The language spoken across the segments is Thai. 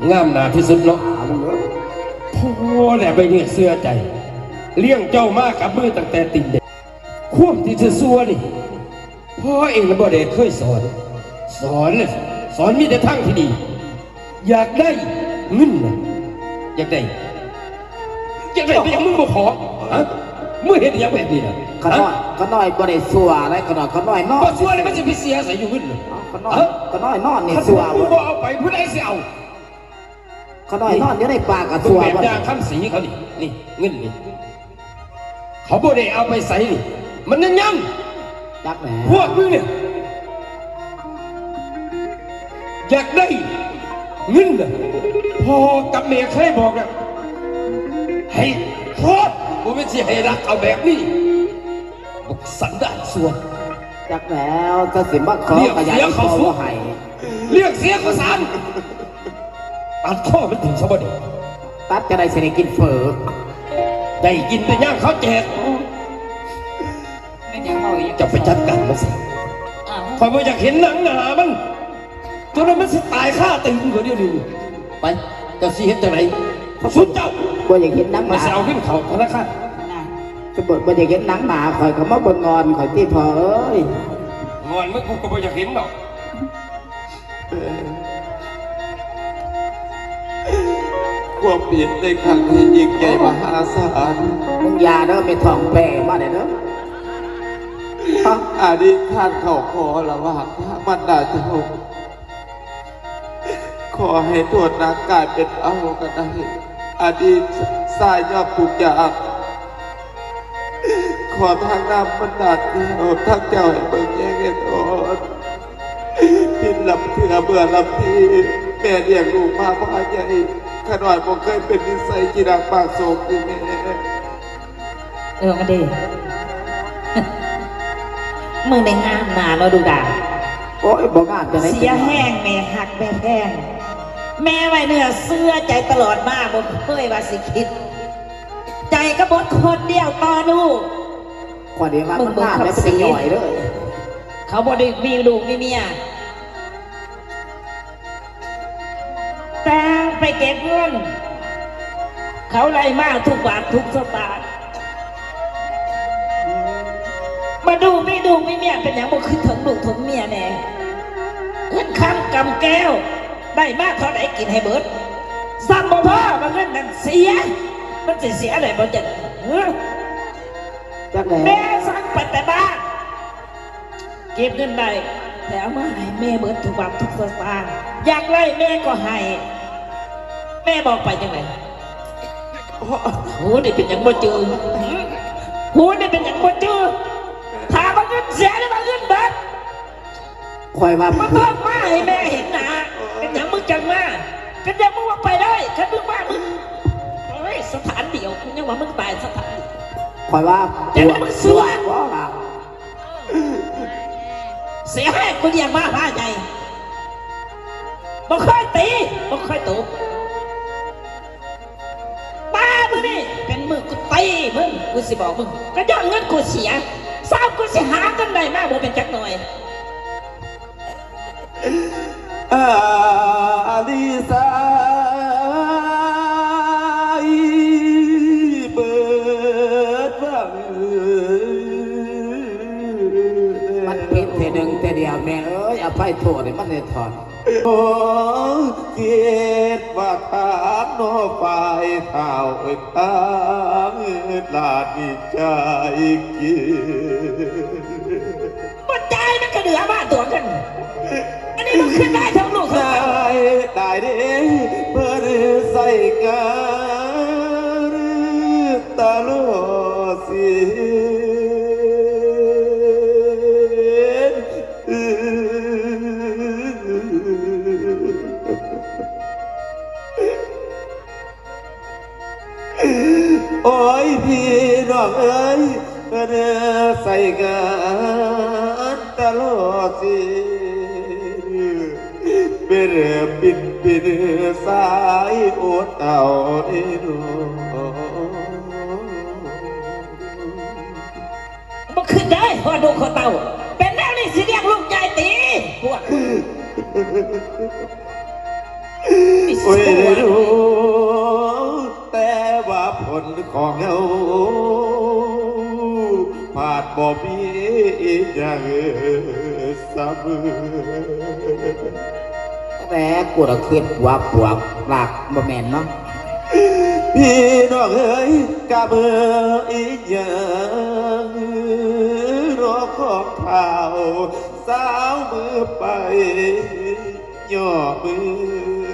งามหนาที่สุดเนาะพ่อแหละไปเนี่ยเสื้อใจเลี้ยงเจ้ามากกับมือตั้งแต่ติดเด็กควบที่จะซัวนี่พ่อเองและบ่ได้เคยสอนเลยสอนมีแต่ทางที่ดีอยากได้เงินนะอยากได้ไปยังมึงบ่ขอฮะมึงเห็นยังแบบนี้นะขน้อยบ่ได้สัวอะไรขน้อยนอนบ่ซัวเลยมันจะไปเสียใส่อยู่เงินขน้อยนอนนี่สัวมึงบ่เอาไปผู้ใดสิเอาขน้อยนอนอยู่ในปากกับสัวแบบยาคำสีเขานี่เงินนี่เขาบ่ได้เอาไปใส่นี่มันยังจักแหมพวกมึงเนี่ยอยากได้เงินน่ะพ่อกับแม่เคยบอกนะให้โคตรกูไม่ใช่ให้รักเอาแบบนี้บุกสันดานส่วนจักแล้วจะสิมาขอกระยายเขาว่าให้เรียกเสียข้าวสารตัดข้อมันถึงสมบัติตัดจะได้เสนกินเฝอได้กินแต่ย่างเขาแจกจะไปจัดการมันสิคอยว่าอยากเห็นหนังหนามันจนมันสิตายฆ่าตึงกว่าเดียวดูไปจะสิเห็นจากไหนสุดเจ้าบ่อยากเห็นหนังหนามาเอาขึ้นเขาธนาคารจะบ่อยากเห็นหนังหนาคอยเขามาบนงอนคอยที่พอเอ้ยงอนเมื่อกูก็บ่อยากเห็นหรอกความเปลี่ยนในครั้งที่ยิ่งใหญ่มหาศาลมึงยาเด้อไม่ท่องแปลมาเด้ออดีตท่านเขาขอละว่าพระบรรดาเจ้าขอให้ตัวนักกายเป็นเอากันได้อดีตสายยอดทุกอย่างขอทางน้ำบรรดาเจ้าทางเจ้าให้เบิ่งแย่งเงินอ่อนพินลำเถื่อเบื่อลำทีแม่เลี้ยงลูกมาพ่อใหญ่ขน่อยผมเคยเป็นนิสัยกีรักปากโศกที่แม่มาดิมึงได้งามหนาเราดูด่าโอ้ยบอกงามจะไหนเสียแห้งแม่หักแม่แห้งแม่ไว้เนื้อเสื้อใจตลอดมาบ่เคยว่าสิคิดใจก็บดคนเดียวต่อลูกคนเดียวมันงามแล้วเป็นหน่อยเลยเขาบ่ได้มีลูกมีเมียแต่ไปเก็บเงินเขาไล่มาทุกบาททุกสตางค์มาดูไม่เมียเป็นอย่างบ่คือถึงลูกถึงเมียแน่เงินคำกำแก้วได้มากเท่าไหร่กินให้เบิดซ้ำบ่พอมาเงินนั่นเสียมันจะเสียอะไรบ่จะแม่สั่งปัดแต่บ้านเก็บเงินได้แต่เอามาให้แม่เบิดทุกบาททุกสตางค์อยากไล่แม่ก็ให้แม่บอกไปยังไงหูนี่เป็นอย่างบ่เจอหูนี่เป็นอย่างบ่เจอถามว่าเงินเสียหรือว่าเงินเบิดคอยว่ามันต้องมาให้แม่เห็นหนาเป็นอย่างมึงจังมาเป็นอย่างมึงว่าไปได้ฉันมึงว่ามึงเฮ้ยสถานเดียวยังว่ามึงตายสถานเดียวคอยว่าจะได้มึงสวดเสียให้กูเรียกมาผ้าใหญ่บ่ค่อยตีบ่ค่อยตบป้ามึงนี่เป็นมือกูตีมึงกูสิบอกมึงก็ย้อนเงินกูเสียสาวกูสิหากันได้มากบ่เป็นจักหน่อยลิซาเบิดว่ามันผิดเท่หนึ่งแต่เดียวแม่เอ้ยอภัยโทษเลยมันเลยถอนโอ้เกียรติว่าทางโนฝ่ายเท่าทางลาดิใจเกียรติใจมันก็เหลือบ้านตัวกันอันนี้มันขึ้นได้ทั้งลูกได้ดิเพื่อใส่กันตลอดสิโอ้ยพี่น้องเอ้ยเพื่อใส่กันตลอดสิเป็นบินสายโอดเต่าเอ็นมันขึ้นได้พอดูขอเต่าเป็นแนวนี้สิเรียกลูกใหญ่ตีพวก โอ้ยได้รู้แต่ว่าผลของเราผาดบ่มีอย่างเสมอ แต่กูระคืนว่าปวกหลักบ่แม่นเนาะ พี่น้องเอ๋ยกะเบื่ออีกอย่างรอของข่าวสาวมือไปย่อมือ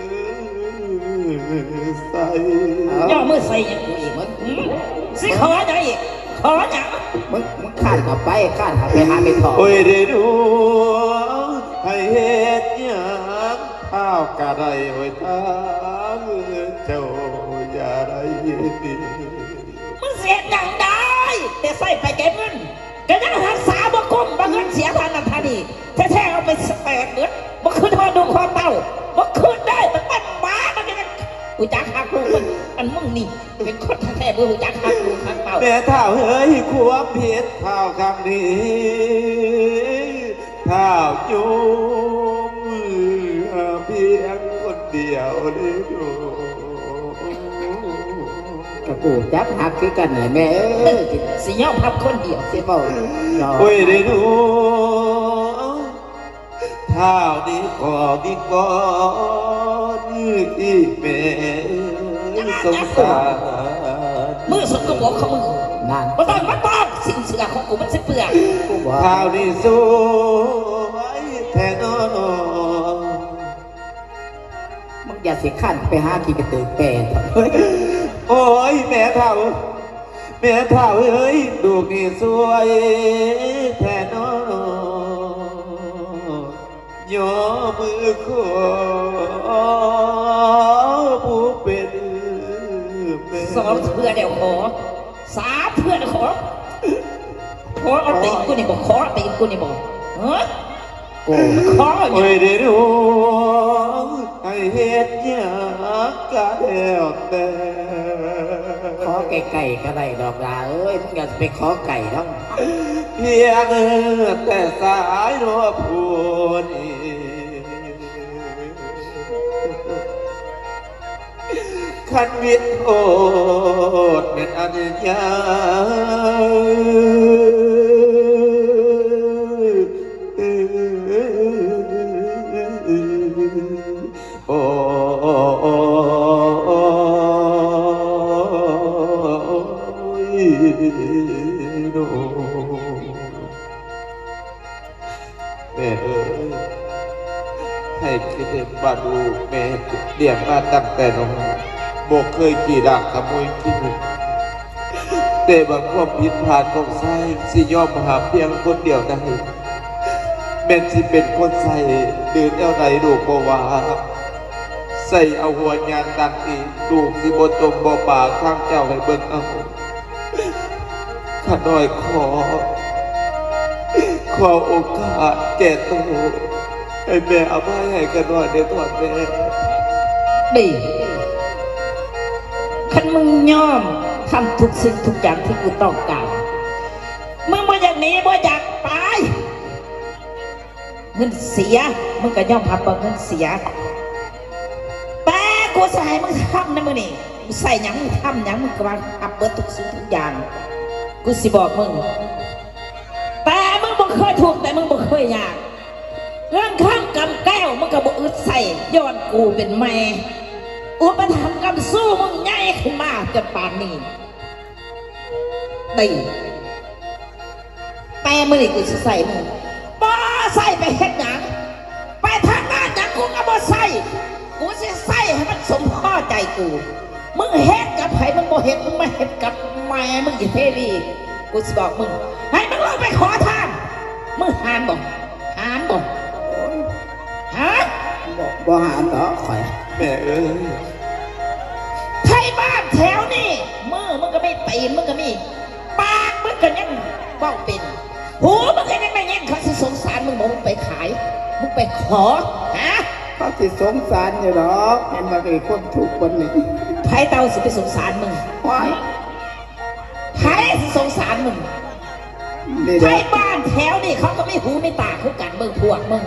ใส่ ย่อมือใส่ยังกูอีกมึงสิขอหยังอีกขอหยัง มึงข้านเข้าไปข้านเข้าไปหาไม่ถอ โอ้ยได้ดูให้เฮ็ดหยังข้าวกะได้โอ้ยทางเจ้าอย่าได้ยินดี มึงเสียอย่างใดแต่ใส่ไปเก็บเงินก็ยังรักษาบ่คุ้มบ่เงินเสียทานนันทานีแท้ๆเอาไปสแปดเบิดบ่คืนทอดูคอเต้าบ่คืนได้มันเป็นบ้ามันยังกูจักหักลูกมึงอันมึงนี่เป็นคนแท้ๆมึงกูจักหักลูกหักเต้า แม่เท่าเฮ้ยความผิดเท่าคำนี้เท่าโยมมือเพียงคนเดียวได้ดู กับกูจักหักคือกันเลยแม่เอ้ย สิยอมพับคนเดียว สิเมาเนาะ โอ้ยได้ดูเท่านี้ขอวิกรที่แม่สงสาร มือสกปรกของมึง นั่น บ่ต้องมาตอกสิ่งเสือของกูมันสิเปลือก กูบอก เท่านี้สวยแท้นอน มึงอย่าสิขั้นไปหาขี้กระตือแปรเฮ้ย โอ้ยแม่เท่าเอ้ยลูกนี่สวยแท้นอยอมือขอผู้เป็นแม่ สองเพื่อเดี๋ยวขอสามเพื่อเดี๋ยวขอเอาตีนกูนี่บอกขอเอาตีนกูนี่บอกเฮ้ย กู ขออย่า โอ้ยได้รู้ให้เฮ็ดหยังก็แล้วแต่ ขอไก่ก็ได้ดอกดาเอ้ยมึงอย่าไปขอไก่ต้อง เพียงแต่สายรบพูนีขันวิทย์โอดเป็นอันยาโอ้ยโนแม่เอ้ยให้คิดเห็นบ้านลูกแม่เลี้ยงมาตั้งแต่น้องบอกเคยกี่ดักขโมยขี้หนึ่งแต่บางความผิดพลาดของไส้สิยอมหาเพียงคนเดียวได้แม่นสิเป็นคนใส่เดินแนวใดลูกบ่ว่าใส่เอาหัวยานดังอีกลูกสิบ่ตมบ่ปากข้างเจ้าให้เบิ่งเอาข้าน้อยขอโอกาสแก่โตให้แม่อภัยให้กันหน่อยในตอนแม่ ดีคันมึงยอมทำทุกสิ่งทุกอย่างที่กูต้องการมึงมาอย่างนี้บ่อยากตายเงินเสียมึงก็ย่อมพับเงินเสียแต่กูใส่มึงทำนะมึงนี่กูใส่หยังมึงทำหยังมึงกำลังอับเบิดทุกสิ่งทุกอย่างกูสิบอกมึงแต่มึงบ่เคยถูกแต่มึงบ่เคยอยากเรื่องข้างกำแก้วมึงก็บ่อึดใส่ย้อนกูเป็นแม่อุปถัมภ์กำสู้มึงใหญ่ขึ้นมาจนป่านนี้ตีแต่มึงนี่กูสิใส่มึงบ่ใส่ไปเฮ็ดหยังไปทางงานหยังกูก็บ่ใส่กูสิใส่ให้มันสมพอใจกูมึงเฮ็ดกับไผมึงบ่เฮ็ดมึงมาเฮ็ดกับแม่มึงอีเทวีกูสิบอกมึงให้มึงลงไปขอทานมึงหานบ่หานบ่ฮะ บ่หาต่อข่อย แม่เอ้ย ไทยบ้านแถวนี่มือมึงก็ไม่ตีนมึงก็มีปากมึงก็ยังเบ้าเป็นหูมึงก็ยังไม่เงี้ยเขาสิสงสารมึงบอกมึงไปขายมึงไปขอฮะ เขาสิสงสารอยู่หรอกเห็นว่าเป็นคนถูกคนนี้ ไผเตาสิไปสงสารมึง ว้าย ไผสิสงสารมึง นี่ ไท เด้อย บ้านแถวนี่เขาก็ไม่หูไม่ตาคือกันเบิ่งพวกมึง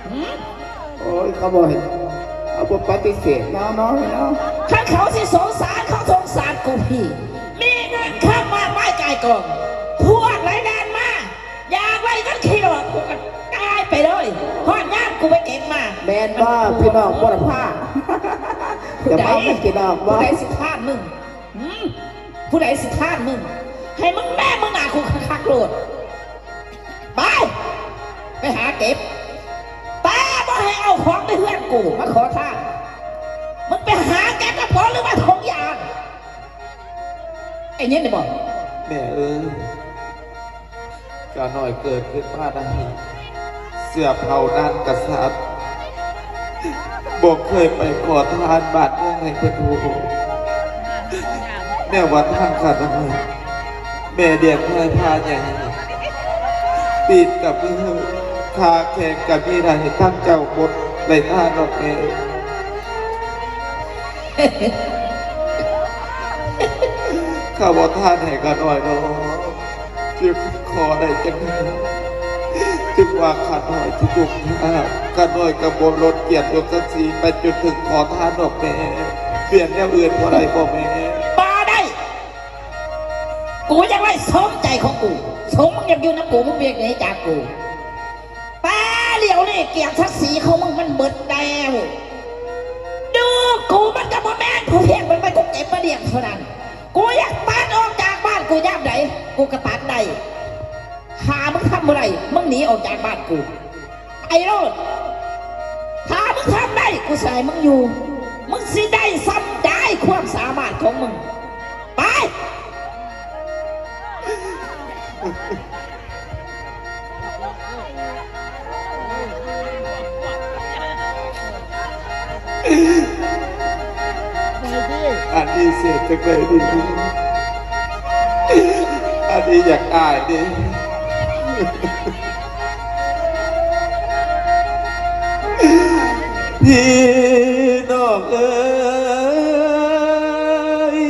หืม โอ้ยเขาบอกเห็นเอ เอาบ่ปฏิเสธเนาะเนาะเนาะ ถ้าเขาสิสงสารเขาสงสารกูพี่ มีเงินข้ามมากไม่ไกลกองพวกไรแดนมาอยากไรก็ขี้หรอกกูก็ตายไปเลยพอดย่างกูไปเก็บมา แมนว่าพี่น้องบ่ละผ้าจะมาไม่กี่ดอก ผู้ ว่า ใดสิท่านมึงผู้ใดสิท่านมึง ให้มึงแม่มึงหนากูคักๆโลดไปหาเก็บแต่บ่ให้เอาของไปเพื่อนกูมาขอท่านมึงไปหาแกกระป๋องหรือว่าทองยางไอ้เนี่ยได้บอก แม่เอ้ยกาหน่อยเกิดขึ้นมาได้เสื้อเผาด้านกษัตริย์บอกเคยไปขอทานบาทเมื่อไงเพื่อนดูแม่วัดทางขาดน้อยแม่เดียนพายพาใหญ่ติดกับมือคาแข่งกับพี่นายตั้งเจ้าบทในท่าดอกแม่ข้าบอกท่านให้กันหน่อยเนาะจึงขอได้จังจึงว่าขาดหน่อยที่ดุขาดหน่อยกับบนรถเกียรติยกสักสีไปจนถึงขอทานดอกแม่เปลี่ยนแนวอื่นเพราะอะไรบอกแม่ มาได้ กูยังไล่สมใจของกูสมมึงยังอยู่น้ำกูมึงเบียกหนีจากกูแต่เหลียวนี่เกียรติศักดิ์ศรีของมึงมันเบิดแล้วดูกูมันกับแม่นผู้เพียงมันไปกูเก็บมาเลี้ยงเท่านั้นกูอยากตัดออกจากบ้านกูย่ำไหนกูกระตัดได้หามึงทำอะไรมึงหนีออกจากบ้านกูไอ้โรดถ้ามึงทำได้กูใส่มึงอยู่มึงสิได้ซ้ำได้ความสามารถของมึงไป อันนี้เสียจังเลยดิอันนี้อยากอายดิพี่น้องเอ้ย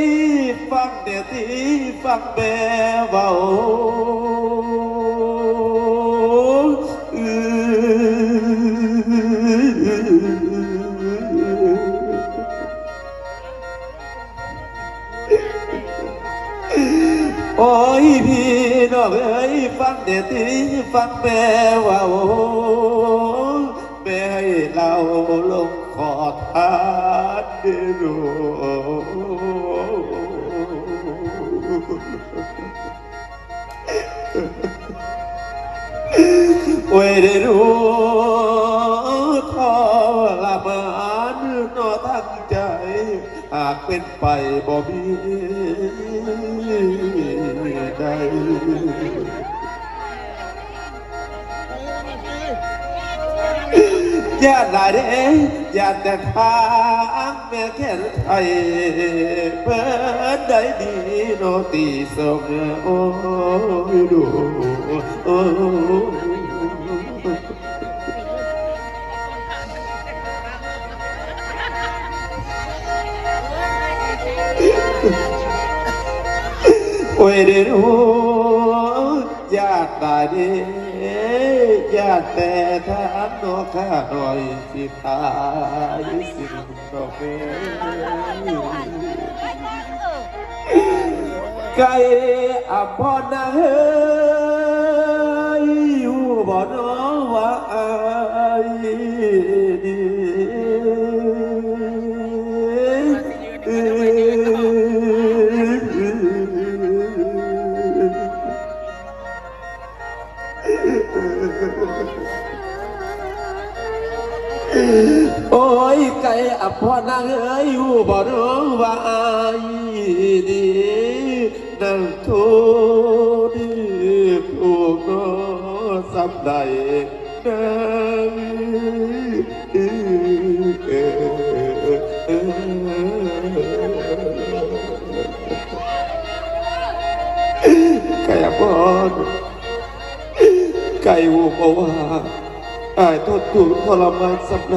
ฟังเดี๋ยวที่ฟังแม่เบาโอ้ยพี่น้องเอ้ยฟังเดี๋ยวที่ฟังแม่ว่าโอ้แม่ให้เราลงขอทานเด้อลูกโอ้ยได้รู้ทรมานนอทั้งใจหากเป็นไปบ่มีได้ญาติหลายเด้ญาติแต่ทางแม่แค่ไทยเพิ่นได้ดีโนตีส่งโอ้ยดูโอ้โอ้ยได้รู้ญาติตาดีญาติแต่ทางนอข้าหน่อยสิตายสิ่งดอกเบี้ไก่อภรณ์เฮ้ยอยู่บ่น้อว่าอายดีโอ้ยไก่อภรณ์เอ้ยอยู่บ่น้อว่าอายดีนั่งทุดีผูกน้อสับใดนั่งไก่อภรณ์ไก่หูบอกว่าอายทนทุกข์ทรมานสักไหน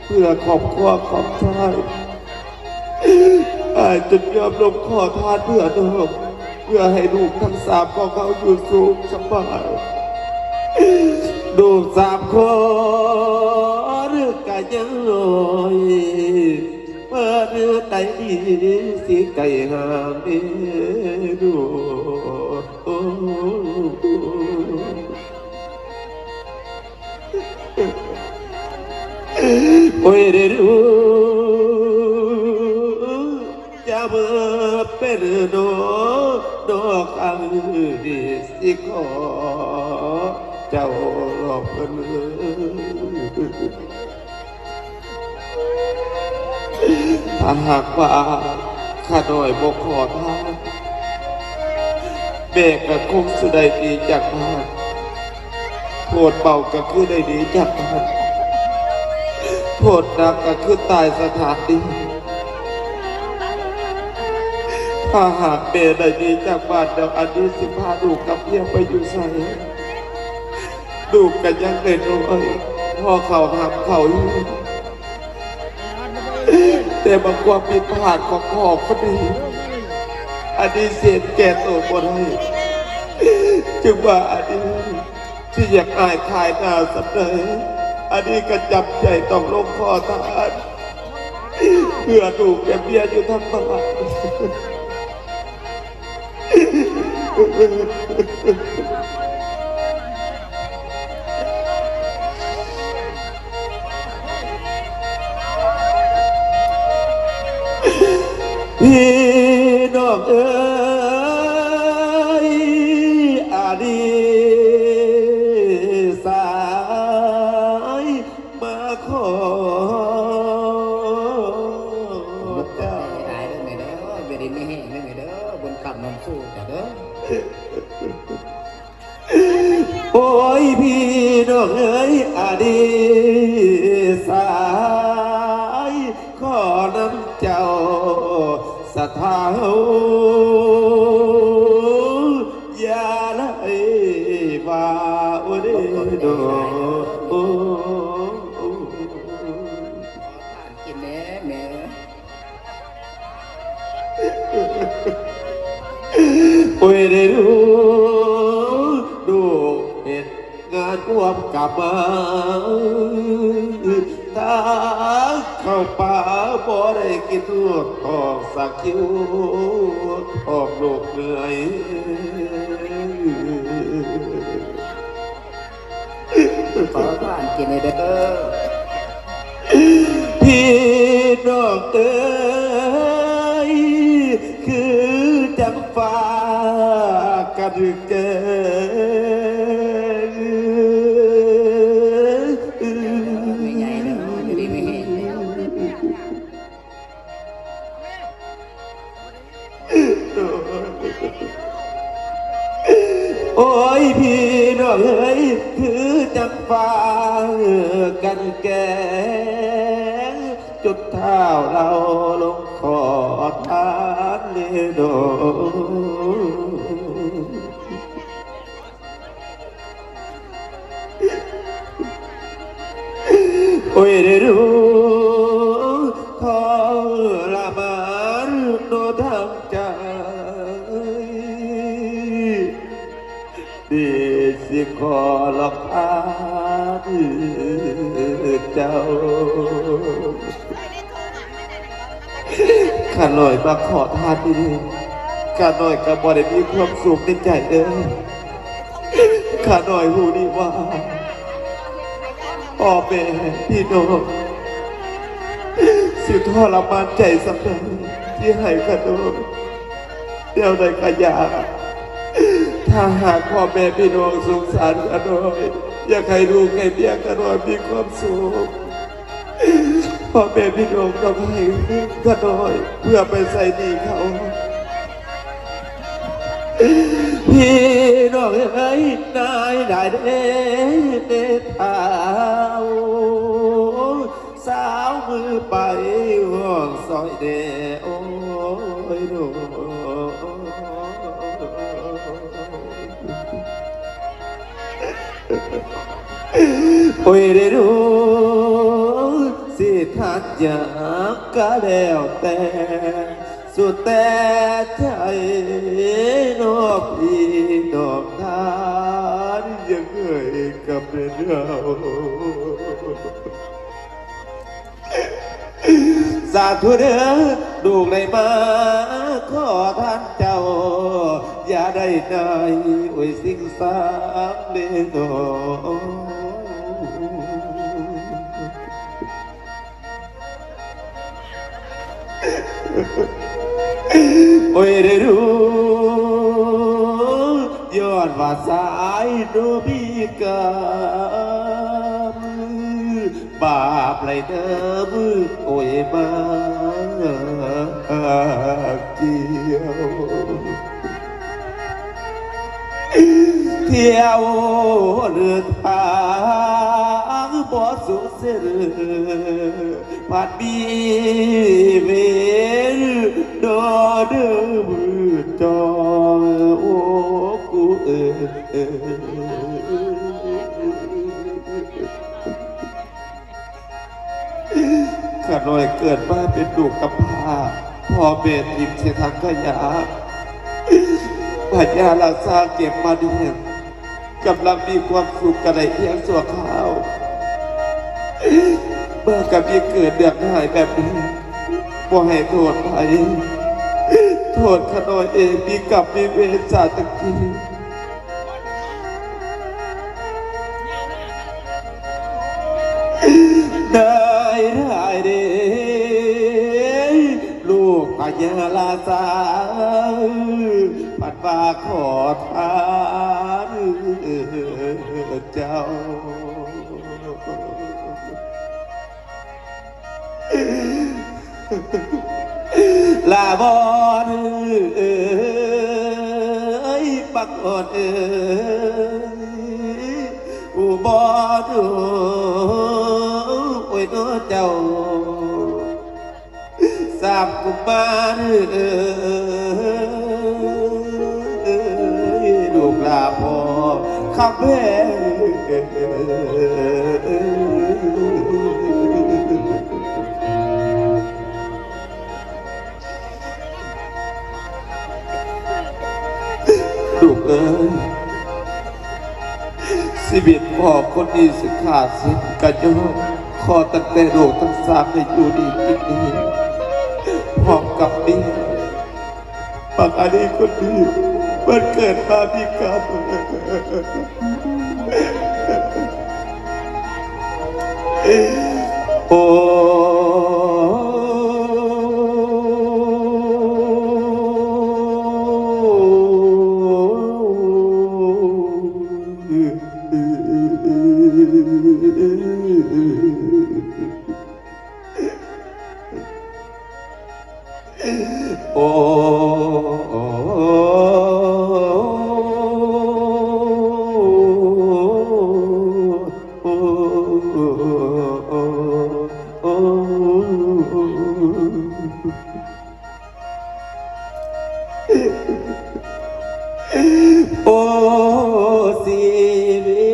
เพื่อครอบครัวของชายอายจนยอมลงขอทานเพื่อน้องเพื่อให้ลูกทั้งสามของเขาอยู่สุขสบายลูกสามคน ก็ยังลอยเมื่อเรือใดดีสิไก่ห่างเอดูโอ้ยเรู้จะเมื่อเป็นโนดอกอังดีสิขอเจ้าหลอกเพิ่นถ้าหากว่าข้าน้อยบ่ขอทานแม่ก็คงสิได้ดีจากบ้านโทษเบาก็คือได้ดีจากบ้านโทษหนักก็คือตายสถานดีถ้าหากแม่ได้ดีจากบ้านเดี๋ยวอันนี้สิพาลูกกับเมียไปอยู่ใส่ลูกกันยังเป็นน้อยพ่อเขาหักเขาอยู่แต่บางความผิดพลาดของพ่อคนนี้อันนี้เสียแก่ตัวบ่ได้จึงว่าอันนี้ที่อยากอายขายหน้าสำเร็จอันนี้ก็จำใจต้องลงคอทานเพื่อลูกกับเมียอยู่ทั้งบ้านพี่น้องเอ๋ยอาดีสายมาขอเจ้า ได้เด้อแม่เด้อเวดีไม่แห้งเด้อแม่เด้อบนคำนำสู้จ้ะเด้อ โอ้ยพี่น้องเอ๋ยอาดีสายขอน้ำเจ้าสถาอย่าไล่ว่าโอ้เด้อโดโอ้ กินแม่แม่ โอ้ยได้รู้ดูเหตุงานร่วมกับมาถ้าเข้าป่าบ่ได้กินลูกออกสักคิวออกลูกเหนื่อยขอผ่านกินเด้อ พี่น้องเอ๋ยคือจังฟ้ากันเกิน ไม่ใหญ่เด้อเวดีไม่แห้งเด้อ โอ้ยพี่น้องเอ๋ยคือจังฟ้ากันแกงจุดเท้าเราลงขอทานเลยโดโอ้ยได้รู้ทรมานโนทางใจดีสิขอหลอกทานเจ้าข้าหน่อยมาขอทานดีๆข้าหน่อยก็บ่ได้มีความสุขในใจเด้อข้าหน่อยหูดีว่าพ่อแม่พี่น้องสิทรมานใจสำหรับที่ให้ข้าน้อยเดี๋ยวใดก็อยากถ้าหากพ่อแม่พี่น้องสงสารข้าน้อยอยากให้ลูกให้เมียข้าน้อยมีความสุขพ่อแม่พี่น้องต้องให้ข้าน้อยเพื่อไปใส่ดีเขาพี่น้องเอ้ยนายได้เด้เด้เท้าสาวมือไปห่วงซอยเดโอ้ยโดโอ้ยได้รู้สิทัดอยากก็แล้วแต่สุดแต่ใจนอกพี่นอกทานยังเคยกับเรา สาธุเด้อลูกเลยมาขอท่านเจ้า อย่าได้นายโอ้ยสิ่งสามเลโนโอ้ยได้รู้ย้อนว่าสายโนบีกามบาปไรเด้อมือโอ้ยมาเกี่ยวเที่ยวเรือทางบ่สุเสรผัดบีเวรดอเด้อมือจอโอ้กูข้าน้อยเกิดมาเป็นลูกกำพร้าพ่อเบ็ดทิมเสทางขยะปัญญาลาซาเก็บมาด้วยกำลังมีความสุขกันในเพียงสัวข้าวเมื่อกับมีเกิดเดือดหายแบบนี้บ่ให้โทษไปโทษข้าน้อยเองมีกับมีเวรจากตะกี้ได้เด้ลูกปัญญาลาซาปัดว่าขอทานเจ้าลาบอนปักอดอุบอนโอ้ยน้อเจ้าสามกุมารลูกลาพ่อข้าแม่ลูกเอ้ยชีวิตพ่อคนนี้สิขาดสิ้นกันยอขอตั้งแต่โลกทั้งสามให้อยู่ดีกินดีพร้อมกับนี้ปากอันนี้คนนี้มันเกิดมาพิการโอ้โอ้โอ้ชีวิ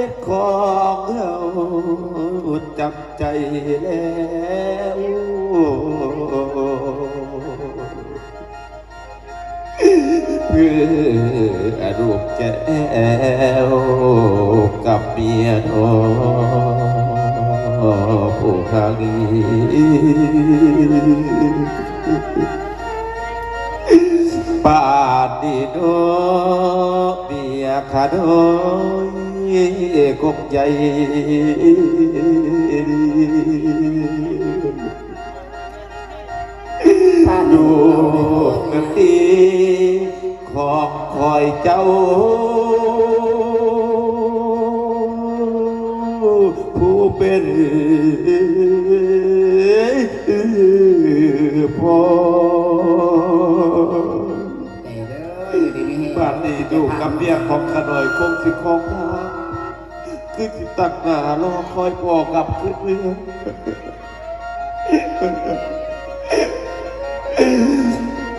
ตของเราจับใจแล้วเพื่อรูปแก้วกับเมียน้องผู้ครั้งป่าดีโนเมียขาน้อยกบใหญ่ดูกันดีของคอยเจ้าผู้เป็นพ่อบ้านนี้ดูกับเมียของขน่อยคงสิของทางคือที่ตักหน้ารอคอยพ่อกลับขึ้นเรือ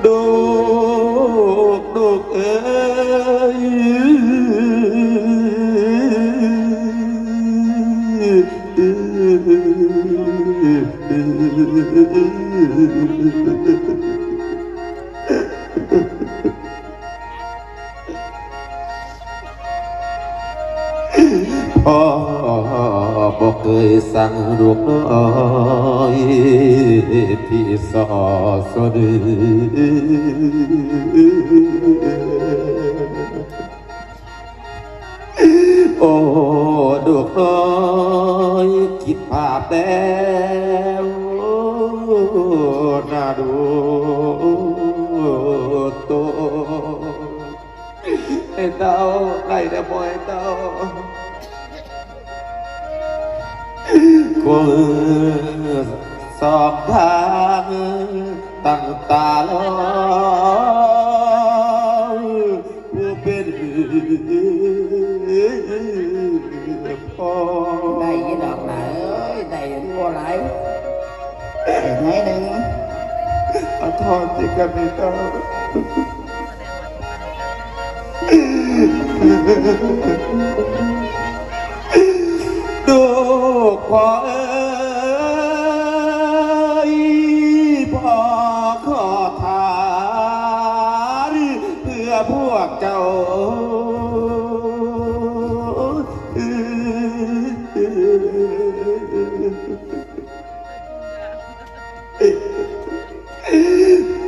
ดูเอ้ยพ่อ บอกเคยสั่งลูกน้อยที่สอสดืโอ้ลูกน้อยคิดภาพแล้วน่าดูโตไอ้เต้าไล่แต่บ่อยเต้ากูสอบทางตั้งตาลอยผู้เป็นพ่อ ได้ยินดอกหนาเอ้ยได้บัวไหลได้ไหนหนึ่ง อาทอนที่กันไม่เต้าลูกพ่อเอ้ยพ่อขอทานเพื่อพวกเจ้า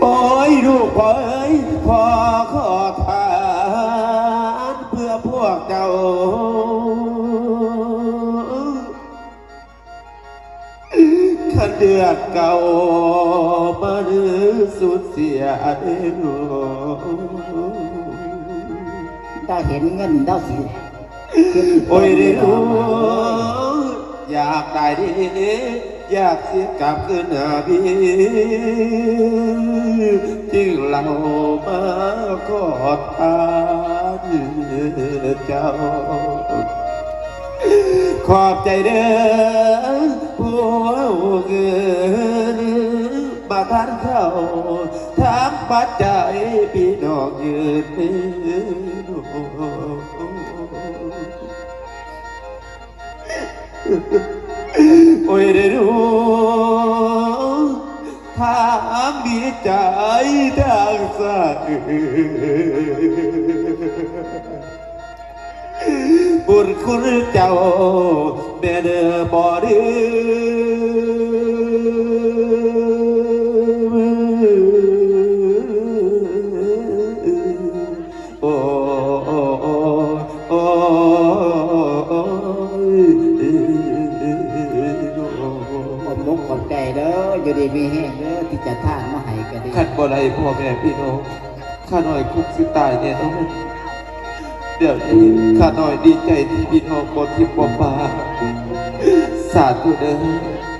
โอ้ยลูกพ่อเอ้ยพ่อขอทานเพื่อพวกเจ้าขันเดือดเก่ามาหรือสูญเสียเอง ได้เห็นเงินได้สิ โอ้ยได้รู้อยากได้ดีอยากเสียกลับคืนหาพี่จึงเรามาขอทานเจ้าขอบใจเด้อผู้เงินมาทานเข้าทางปัจจัยพี่น้องยืนโอ้ยได้รู้ทางดีใจทางสัตว์บุญคุณเจ้าแม่เด้อบ่ดื้อโอ้โอ้ผมมุกขอบใจเด้ออยู่ดีมีแห้งเด้อที่จะท่านมาให้กันดี ขัดบ่ได้พ่อแม่พี่น้องข้าหน่อยคุกสิตายเนี่ยน้องเดี๋ยวนี้ข้าหน่อยดีใจที่พี่น้องบ่ทิพย์บ่ปาสาธุเด้อ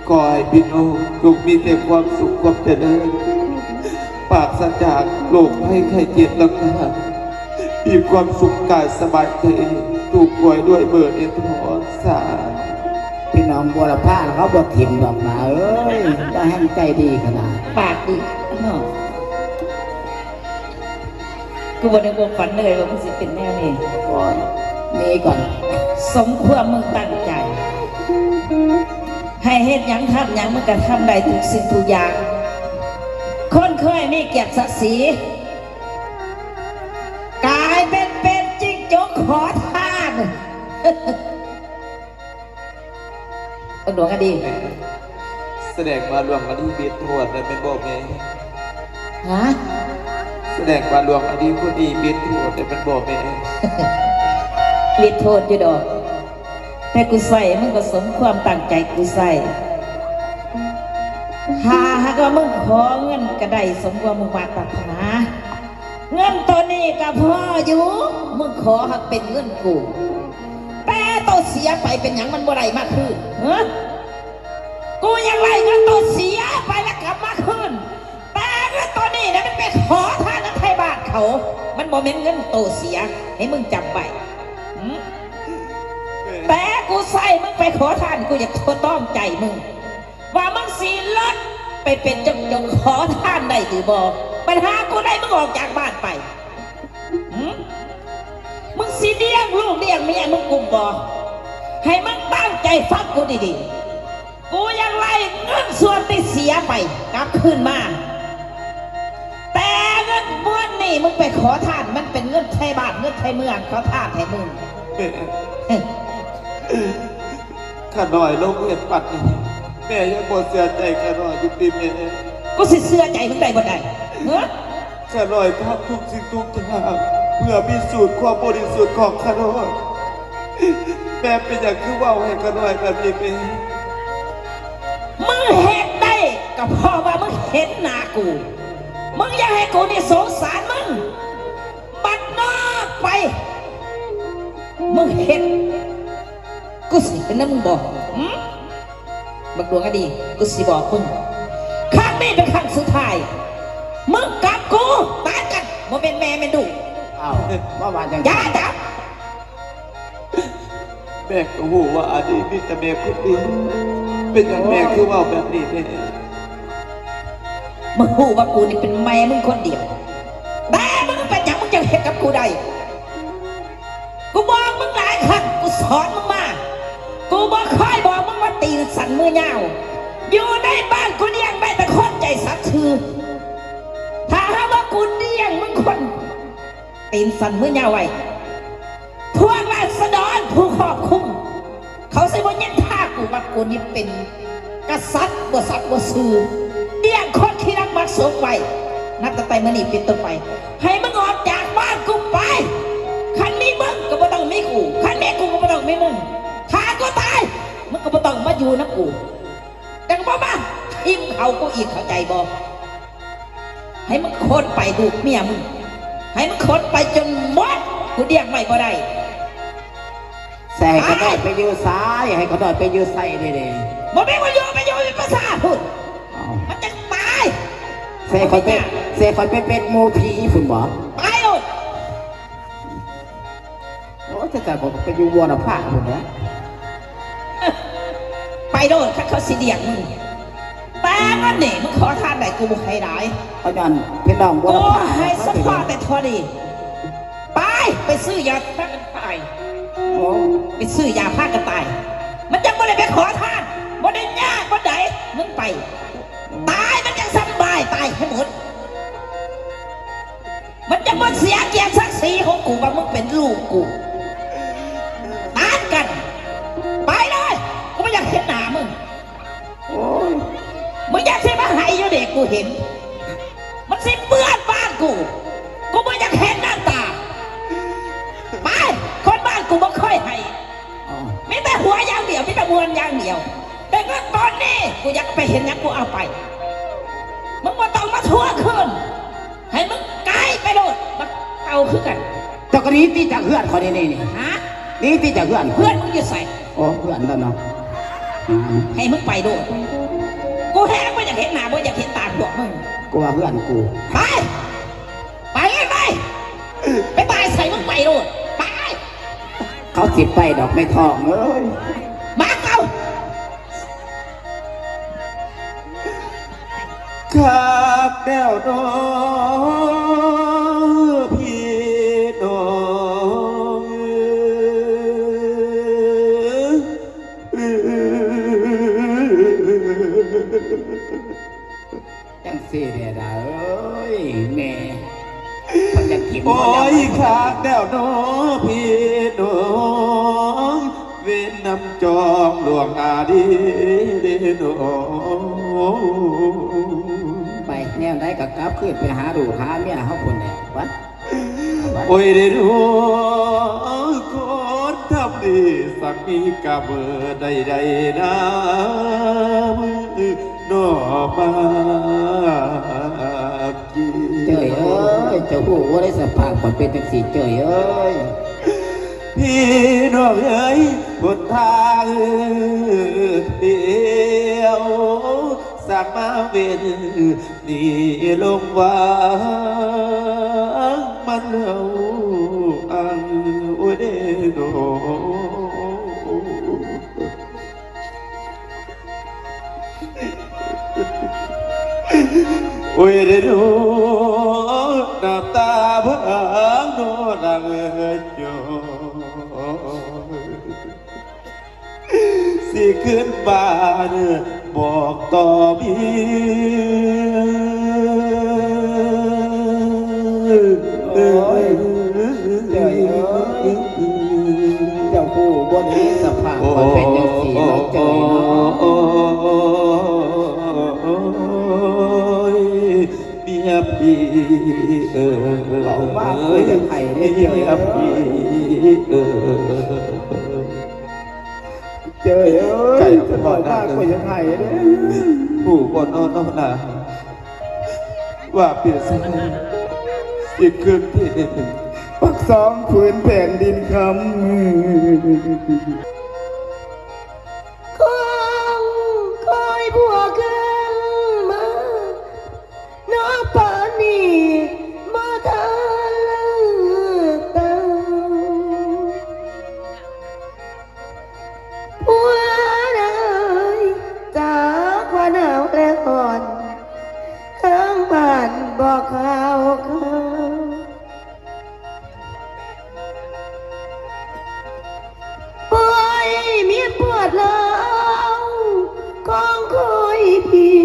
ขอให้พี่น้องจงมีแต่ความสุขความเจริญปราศจากโรคภัยไข้เจ็บต่างๆมีความสุขกายสบายใจถูกป่วยด้วยเบอร์เอทอนสาธุ พี่น้องบัวละผ้าเขาบวทิมดอกหนาเอ้ยได้ให้ใจดีขนาด ปากดีเนาะกูบอกในวงฝันเลยว่ามันสิเป็นแนวนี้ ก่อนมีก่อน สมความมึงตั้งใจ ให้เฮ็ดหยังทำหยังมึงก็ทำได้ทุกสิ่งทุกอย่าง คนเคยมีเกียรติศักดิ์ศรีกลายเป็นจิ้งจกขอทานเอาหลวงอดีต แสดงมาหลวงอดีตเบียดทวดเลยเป็นบอกไง ฮะ แสดงมาหลวงอดีตคนดีเบียดทวดเลยเป็นบอกไง มีโทษอยู่ดอกแต่กูใส่มึงก็สมความตั้งใจกูใส่หากว่ามึงขอเงินก็ได้สมความมึงมาปรารถนาเงินตัวนี้ก็พออยู่มึงขอหักเป็นเงินกูแต่ตัวเสียไปเป็นอย่างมันบ่ได้มากขึ้นเฮ้กูยังไรเงินตัวเสียไปแล้วกลับมาขึ้นแต่เงินตัวนี้นะมันไปขอทานไทยบ้านเขา มันบ่เป็นเงินตัวเสียให้มึงจำไว้แต่กูใส่มึงไปขอทานกูอยากทดต้องใจมึงว่ามึงสีลดไปเป็นจงขอทานได้หรือบ่ปัญหากูได้มึงออกจากบ้านไปมึงสีเลี้ยงลูกเลี้ยงเมียมึงกุมบ่ให้มึงตั้งใจฟังกูดีๆกูยังไล่เงินส่วนที่เสียไปกลับคืนมาแต่เงินม้วนนี่มึงไปขอทานมันเป็นเงินไทยบ้านเงินไทยเมืองเขาทานไทยมึง ข ข้าน้อยลงเห็นปัดนี่แม่ยังบ่เสียใจข้าน้อยอยู่ดีแม่ กูสิเสื้อใจมึงได้บ่ได้เฮ้อ ข้าน้อยทำทุกสิ่งทุกอย่างเพื่อพิสูจน์ความบริสุทธิ์ของข้าน้อยแม่เป็นอย่างคือเว่าให้ข้าน้อยแบบนี้เป็น มึงเห็นได้ก็เพราะว่ามึงเห็นหน้ากูมึงอยากให้กูนี่สงสารมึงบัดนอกไปมึงเห็นกูสิเป็นน้ำมึงบอกบักดวงอดีกูสิบอกมึงครั้งนี้เป็นครั้งสุดท้ายมึงกับกูตายกันโมเป็นแม่เป็นดู อ้าวเมื่อวานจัง อย่าจับ แม่ก็หูว่าอดีตมีแต่แม่คนเดียวเป็นอย่างแม่คือเว่าแบบนี้แม่ มึงรู้ว่ากูนี่เป็นแม่มึงคนเดียวแต่มึงเป็นอย่างมึงจะเห็นกับกูได้กูบอกมึงหลายครั้งกูสอนมึงมากูบอกค่อยบอกมึงว่าตีนสั่นมือเงาอยู่ในบ้านกูเลี้ยงไม่แต่คนใจสัตย์ชื่อถ้าหากว่ากูเลี้ยงมึงคนตีนสั่นมือเงาไว้พวกราษฎรผู้ครอบคุมเขาสิบ่ยันท่ากูว่ากูนี่เป็นกษัตริย์บ่สัตว์บ่ซื่อเลี้ยงคนที่รักมักสมไว้นับตั้งแต่มื้อนี้เป็นต้นไปให้มึงออกจากบ้านกูไปคันมีมึงก็บ่ต้องมีกูคันมีกูก็บ่ต้องมีมึงถ้ากูตายมึงก็บ่ต้องมาอยู่นะกูแต่ก็บ่มาทิ่มเขากูอีกเข้าใจบ่ให้มึงคนไปดูเมียมึงให้มึงคนไปจนหมดกูเลี้ยงไม่บ่ได้ แส่ก็ได้ไปยืดซ้ายให้เขาได้ไปยืดใส่เลยเด้ บ่มีประโยชน์เป็นภาษาพูดมันจะตาย แส่คอยเป็นหมูผีฝุ่นบ่ ตายเลย โอ้แต่ผมไปอยู่วัวนะผ้าฝุ่นนะ ไปโดนเขาสิเดียงมึงแต่นั่นนี่มึงขอทานไหนกูบุกให้ได้ เขาจันเป็นน้องวัว กู นะผ้า ให้สปอร์ตแต่ทอดีไปซื้อยาพากันตาย โอ้ ไปซื้อยาพากันตายมันจะไม่ได้ไปขอทานบ่ได้ยากบ่ได้มึงไปตายมันยังสบายตายให้หมดมันจะมาเสียเกียรติศักดิ์ศรีของกูว่ามึงเป็นลูกกูตายกันไปเลยกูไม่อยากเห็นหน้ามึง โอ้ย มึงอยากสิมาให้อยู่เด็กกูเห็นมันสิเปื้อนบ้านกูไม่อยากเห็นหน้าตาไปคนบ้านกูไม่ค่อยให้ อ๋อ มีแต่หัวอย่างเดียวมีแต่มวนอย่างเดียวแต่ก็ตอนนี้กูอยากไปเห็นยังกูเอาไปมึงมาต้องมาทั่วคืนให้มึงไกลไปโดดมาเอาคือกัน เจ้าก็นี้ตีจากเพื่อนคนนี้นี่ ฮะ นี่ตีจากเพื่อน เพื่อนมึงอยู่ใส่ โอ้เพื่อนแล้วเนาะ ให้มึงไปโดดกูแห้งไม่อยากเห็นหน้าไม่อยากเห็นตาพวกมึง กูว่าเพื่อนกู ไปไปตายใส่มึงไปโดดไป เขาสิบไปดอกไม่ทองเอ้ย มาเก่า ข้าแก้วน้องพี่น้องจังสี่เดียดาเอ้ยแม่มันจะกิน โอ้ยข้าแก้วน้องพี่น้องเวนนำจองหลวงอาดีเดน้อง ไปแนวไหนกับกลับขึ้นไปหาดูหาเมียเขาคนเนี่ยวัด โอ้ยได้รู้คนทำดีสักมีกะเบอร์ใดๆนะมือนอมากี เจยเอ้ยเจ้าหูว่าได้สภาพก่อนเป็นจังสีเจยเอ้ย พี่น้องเอ้ยบนทางเดียวสร้างมาเวนนี่ลงวางมันเอาอังโอ้ยเด้อ โอ้ยเด้อน้ำตาพังโนรังโยสิขึ้นบ้านบอกต่อเมีย โอ้ยเจยเอ้ยเจ้าหูบ่ได้ สภาพมันเป็นจังสีเนาะเจยเนาะ โอ้ยเมียพี่บอกว่าคุยกับใครได้เจย เมียพี่เจยเอ้ยจะบอกว่าคุยกับใครเด้ ผู้คนนอนนาว่าเปลี่ยนสิ่งอีกคืนที่ ปักสองผืนแผ่นดินคำ คงคอยบัวขึ้นมาน้อป่านนี้มาทันเลือกเติมผัวเอ๋ยจากว่าหนาวและอ่อนข้างบ้านบอกข่าวเขา โอ้ยมีปวดแล้วของคอยพี่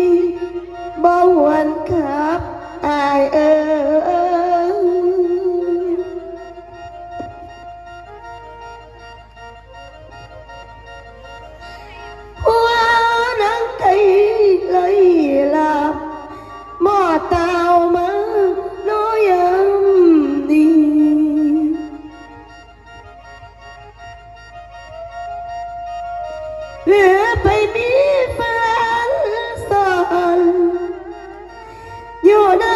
บ่หวนครับอายเอ๋ยหัวนังไก่เลยหลับหม้อเตามาน้อยยังดี เหลือไปมีแฟนสอนอยู่ใน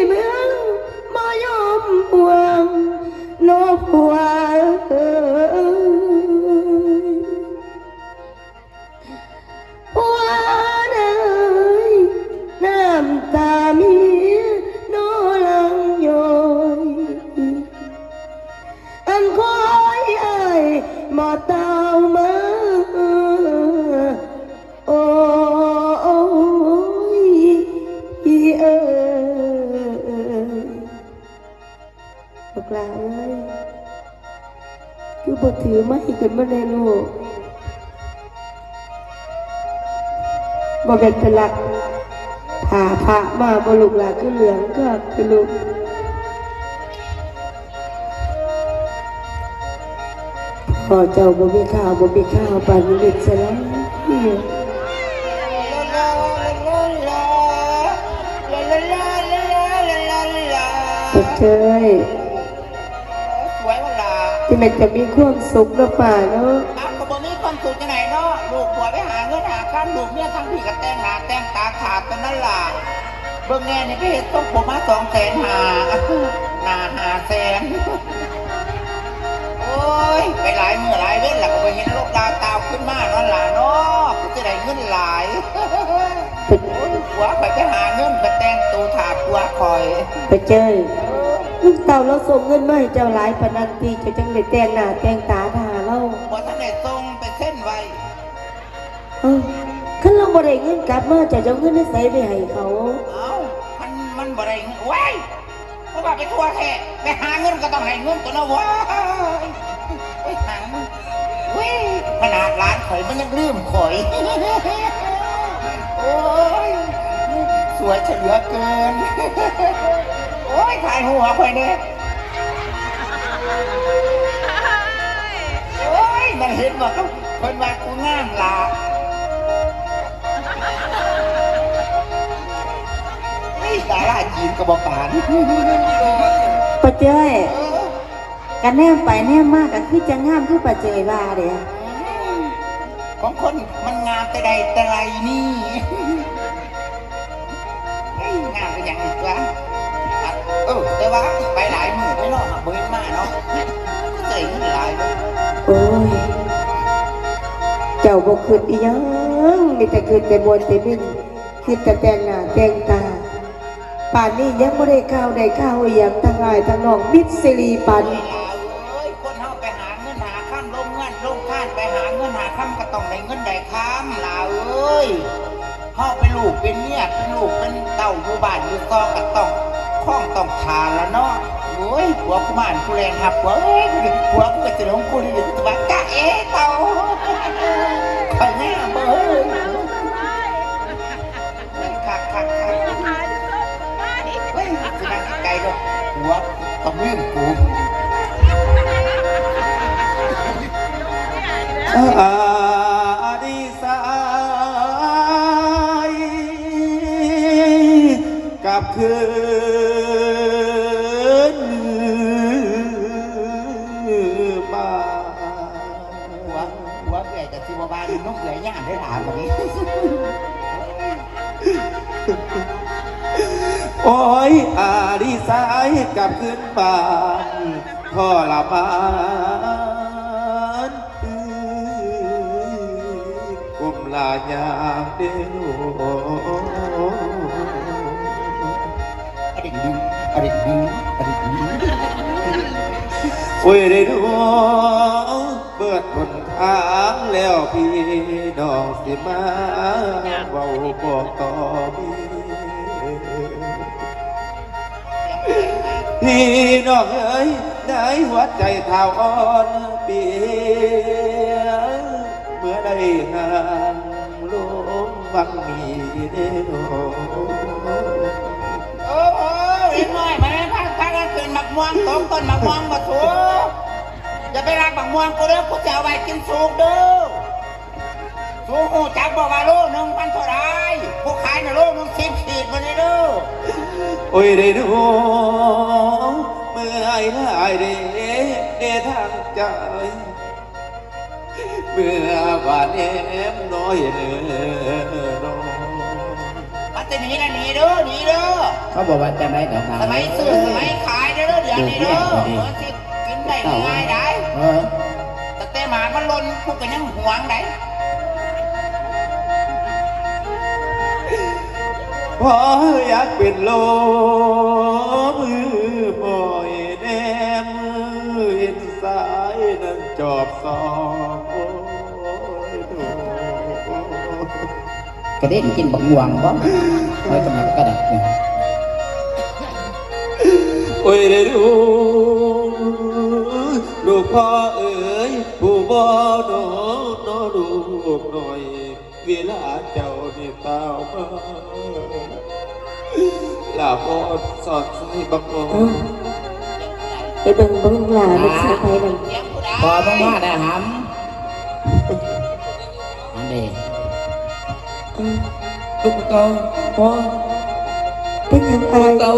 เมืองมายอมห่วงโนผัวผัวเอ๋ยน้ำตามีโนลังโยยอันคอยเอ่ยหมอเตามา โอ้ยพี่เอ๋ยบอกลาเอ้ยคือบ่ถือไม้กันมาในลูกบ่เป็นเป็นหลักผ่าพระมาบ่ลูกหลาคือเหลืองก็คือลูกพอเจ้าบ่มีข้าวบ่มีข้าวปานนี้ซะแล้วเชย สวยเวลา ที่มันจะมีความสุขนะป่าเนาะ อ้าวก็บ่มีความสุขจังไหนเนาะลูกผัวไปหาเงินหาข้ามลูกเนี่ยทั้งพี่กับแต่งหน้าแต่งตาขาดตอนนั้นล่ะเบิ่งแน่นี่ไปเฮ็ดต้องผมมา200,000หาหน้า500,000โอ้ยไปหลายมื้อหลายเว้นล่ะก็บ่เห็นลูกดาวตาวขึ้นมานั่นล่ะเนาะก็จะได้เงินหลายผัวไปหาเงินไปแต่งตัวถาผัวคอย ไปเจยลูกเต่าเราส่งเงินมาให้เจ้าหลายปานนันทีจะจังได้แต่งหน้าแต่งตาทาเรา บ่ทันได้ส่งไปเส้นไว้ คันเราบ่ได้เงินกลับมาจะเอาเงินให้ใส่ไปให้เขา เอ้ามันบ่ได้เงินเว้ยเพราะว่าไปทั่วแท้ไปหาเงินก็ต้องให้เงินตัวเนาะเว้ยไปหาเงินเว้ยขนาดร้านข่อยมันยังลืมข่อย โอ้ยสวยเฉลือเกิน โอ้ยถ่ายหัวข่อยเนี่ยโอ้ยมันเห็นว่าเขาเพิ่นว่ากูงามล่ะนี่ดาราจีนก็บอกปาน ปะเจยกันแนมไปแนมมากก็คือจะงามคือปะเจยว่าเด้ ของคนมันงามแต่ใดแต่ไรนี่เฮ้ยงามเป็นอย่างอีกวะแต่ว่าไปหลายหมู่ไม่เนาะเบิ้ลมาเนาะก็เจ๋งหลายเลย โอ้ยเจ้าบ่คิดอีหยังมีแต่คิดแต่บนแต่บินคิดแต่แต่งหน้าแต่งตาป่านนี้ยังบ่ได้ข้าวได้ข้าวอีหยังทั้งอ้ายทั้งน้องมิตรสิริปัน เอ้ยคนเฮาไปหาเงินหาข้ามลงเงินลงข้านไปหาเงินหาข้ามก็ต้องได้เงินได้ข้ามล่ะเอ้ยเฮาเป็นลูกเป็นเมียเป็นลูกเป็นเต้าอยู่บ้านอยู่ซอกก็ต้องข้องต้องทานละเนาะโอ้ยผัวกูบ้านกูแรงหับผัวเอ้ยผัวกูก็จะลงกูนี่ตัวบ้าจ้าเอ๊ะเต้าไปแน่เบ้ยคักเฮ้ยกูนั่งไกลๆด้วยผัวต้องลืมกู อาดีสายกลับคืนมา หัวเอื่อยแต่สิบวานนกเอื่อยย่านได้ถามแบบนี้ โอ้ยอาดีสายกลับคืนบ้านพ่อละบ้านกุมลายามเดียว อดีตดึงอดีตดึงอดีตดึง โอ้ยได้ดูเบิดหนทางแล้วพี่น้องสิมาเว้าบอกต่อพี่น้องเอ้ยได้หัวใจเท้าอ่อนเปียเมื่อได้ห่างลมวังมีเด้อ โอ้โหเห็นหน่อยมาเลยพักกันคืนหมักม่วงต้มต้นหมักม่วงมาถูอย่าไปรักหมักม่วงกูเด้อกูจะเอาไปกินสูงเด้อสูงหูจักบอกว่าโล1,000เท่าไรกูขายน่ะโลนึง10 ขีดมาเลยเด้อ โอ้ยได้ดูเมื่อไอ้ได้เดทางใจเมื่อวานเอ็มน้อยเนื้อน้อง มันจะหนีนะหนีเด้อหนีเด้อ เขาบอกว่าจะได้ดอกไม้ สมัยซื้อสมัยขายเด้อเดี๋ยวนี้เด้อเหมือนที่กินได้ง่ายได้ เออ แต่หมามันลนกูก็ยังหวงได้ พออยากเป็นโลมือปล่อยแนมมือเห็นสายนั้นจอบสองโอ้ยดู กระเด็นกินบักม่วงบ่ไว้กำลังกระดักเนี่ย โอ้ยได้ดูลูกพ่อเอ๋ยผู้บ่โนโนลูกหน่อยเวลาเจ้านี่ตาวมาลาบอดสอดใส่บักโอ ไปเบิ่งหลาลูกสะใภ้นั่น เลี้ยงกูได้ พอบ้างว่าได้หำอันนี้ ลูกเต้าพ่อ เป็นหยังไง เต้า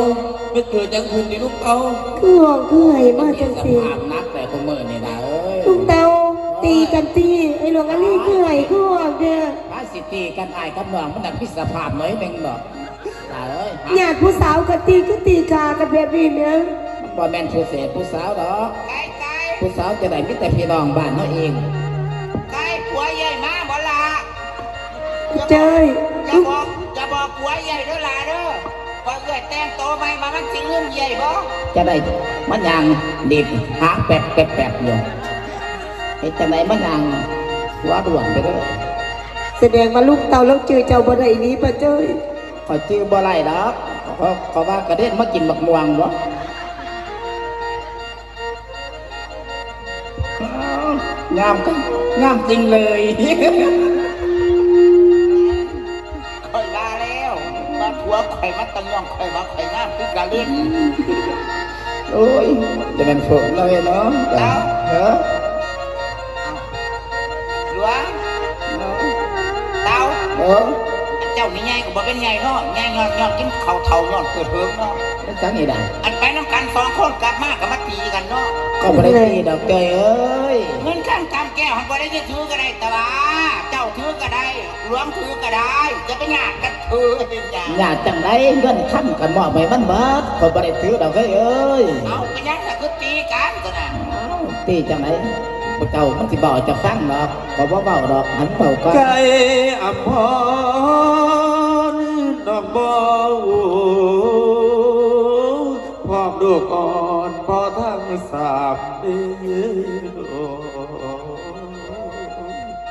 ไม่เกิดจังคืนนี่ลูกเต้า คือห้องคือไห้มาจัง ส ซี่ ภาพนักแต่คนเมื่อนี่นะเอ้ย ลุงเตาตีกันตีไอ้หลวงอันนี้คือไห้คือห้องเด้อ พาสิตีกันอายกับน้องมันดักพิสภาพหน่อยหนึ่งดอกตาเอ้ย ญาติผู้สาวกันตีก็ตีกากันแบบนี้เนี่ย มันบ่แม่นผู้เสพผู้สาวดอก ไก่ไก่ ผู้สาวจะได้มิแต่พี่น้องบ้านเขาเอง ไก่ผัวใหญ่มาบ่ละ เจ้ย จะบอกผัวใหญ่เด้อล่ะเด้อพอเกิดแต่งโตใหม่มามันสิลืมใหญ่บ่ จะได้มันยังดิบหางแป๊บแป๊บแป๊บอยู่ไอ้จะไหนมันยังหัวด่วนไปเด้อ แสดงมาลูกเตาแล้วเจอเจ้าบ่ได้นี้ป่ะเจ้ย ขอจื้อบ่ไรดอกเขาว่ากระเด็นมากินบักม่วงบ่งามกันงามจริงเลย ข่อยว่าแล้วมาผัวข่อยมาตั้งย่องข่อยว่าข่อยงามคือกะเล่น โอ้ยจะเป็นฝนเลยเนาะเออ หลวงเต้า เออ เจ้านี่ใหญ่ก็บ่เป็นใหญ่เนาะใหญ่ย้อนกินข้าวเท่าย้อนเกิดเฮิงเนาะ แล้วจังนี่ได้ อันไปน้ำกัน2 คนกลับมาก็มาตีกันเนาะ ก็ไม่ได้ตีดอกเกยเอ้ย เงินข้างตามแก้วหันบ่ได้จะถือก็ได้แต่ว่าเจ้าถือก็ได้หลวงถือก็ได้จะไปยากกันถือเป็นอย่าง อยากจังไรเงินค้ำกันมอบไปมันเบิดก็ไม่ได้ถือดอกเกยเอ้ย เอาไปยังก็คือตีกันก็น่ะ ตีจังไรพวกเจ้ามันสิบอกจะฟังดอกก็บ่เบาดอกหันเบาก็ ไก่อำพรดอกบอพร้อมลูกอ่อนพอทั้งสามเดือน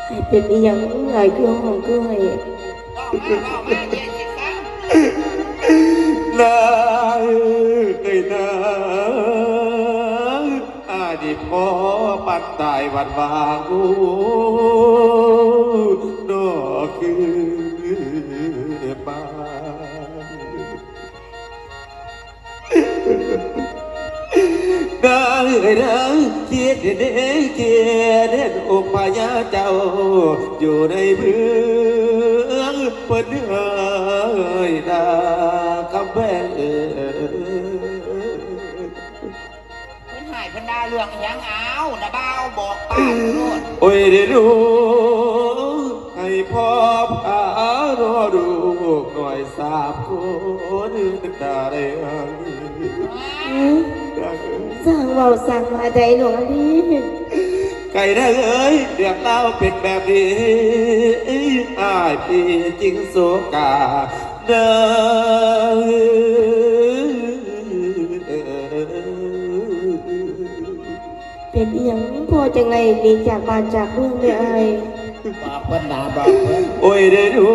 ให้เป็นอีหยังไห้คือห้องคือไห้ เอามาเย็นสิฟัง นาเอ้ยนาอาดิพอปัดตายวันวางอูนอคือบ้านนาเอ้ยนา คิดเด็กเกียรติอุปยาเจ้า อยู่ในเมืองเปิดเอ่ยดาคำแพงเพิ่นหายเพิ่นด่าเรื่องอิหยังเอานะบ่าวบอกป้าโลด โอ้ยได้รู้ให้พ่อพารอดูหน่อยสาบคนตาได้อัง สร้างเบาสร้างมาใจหลวงลี ไก่ได้เอ้ยเรื่องเล่าเป็นแบบนี้อ้ายพี่จริงโศกาเด้อ เป็นอีหยังพ่อจังไรหนีจากบ้านจากเมืองไม่อาย บอกเพิ่นด่าบอกเพิ่น โอ้ยได้ดู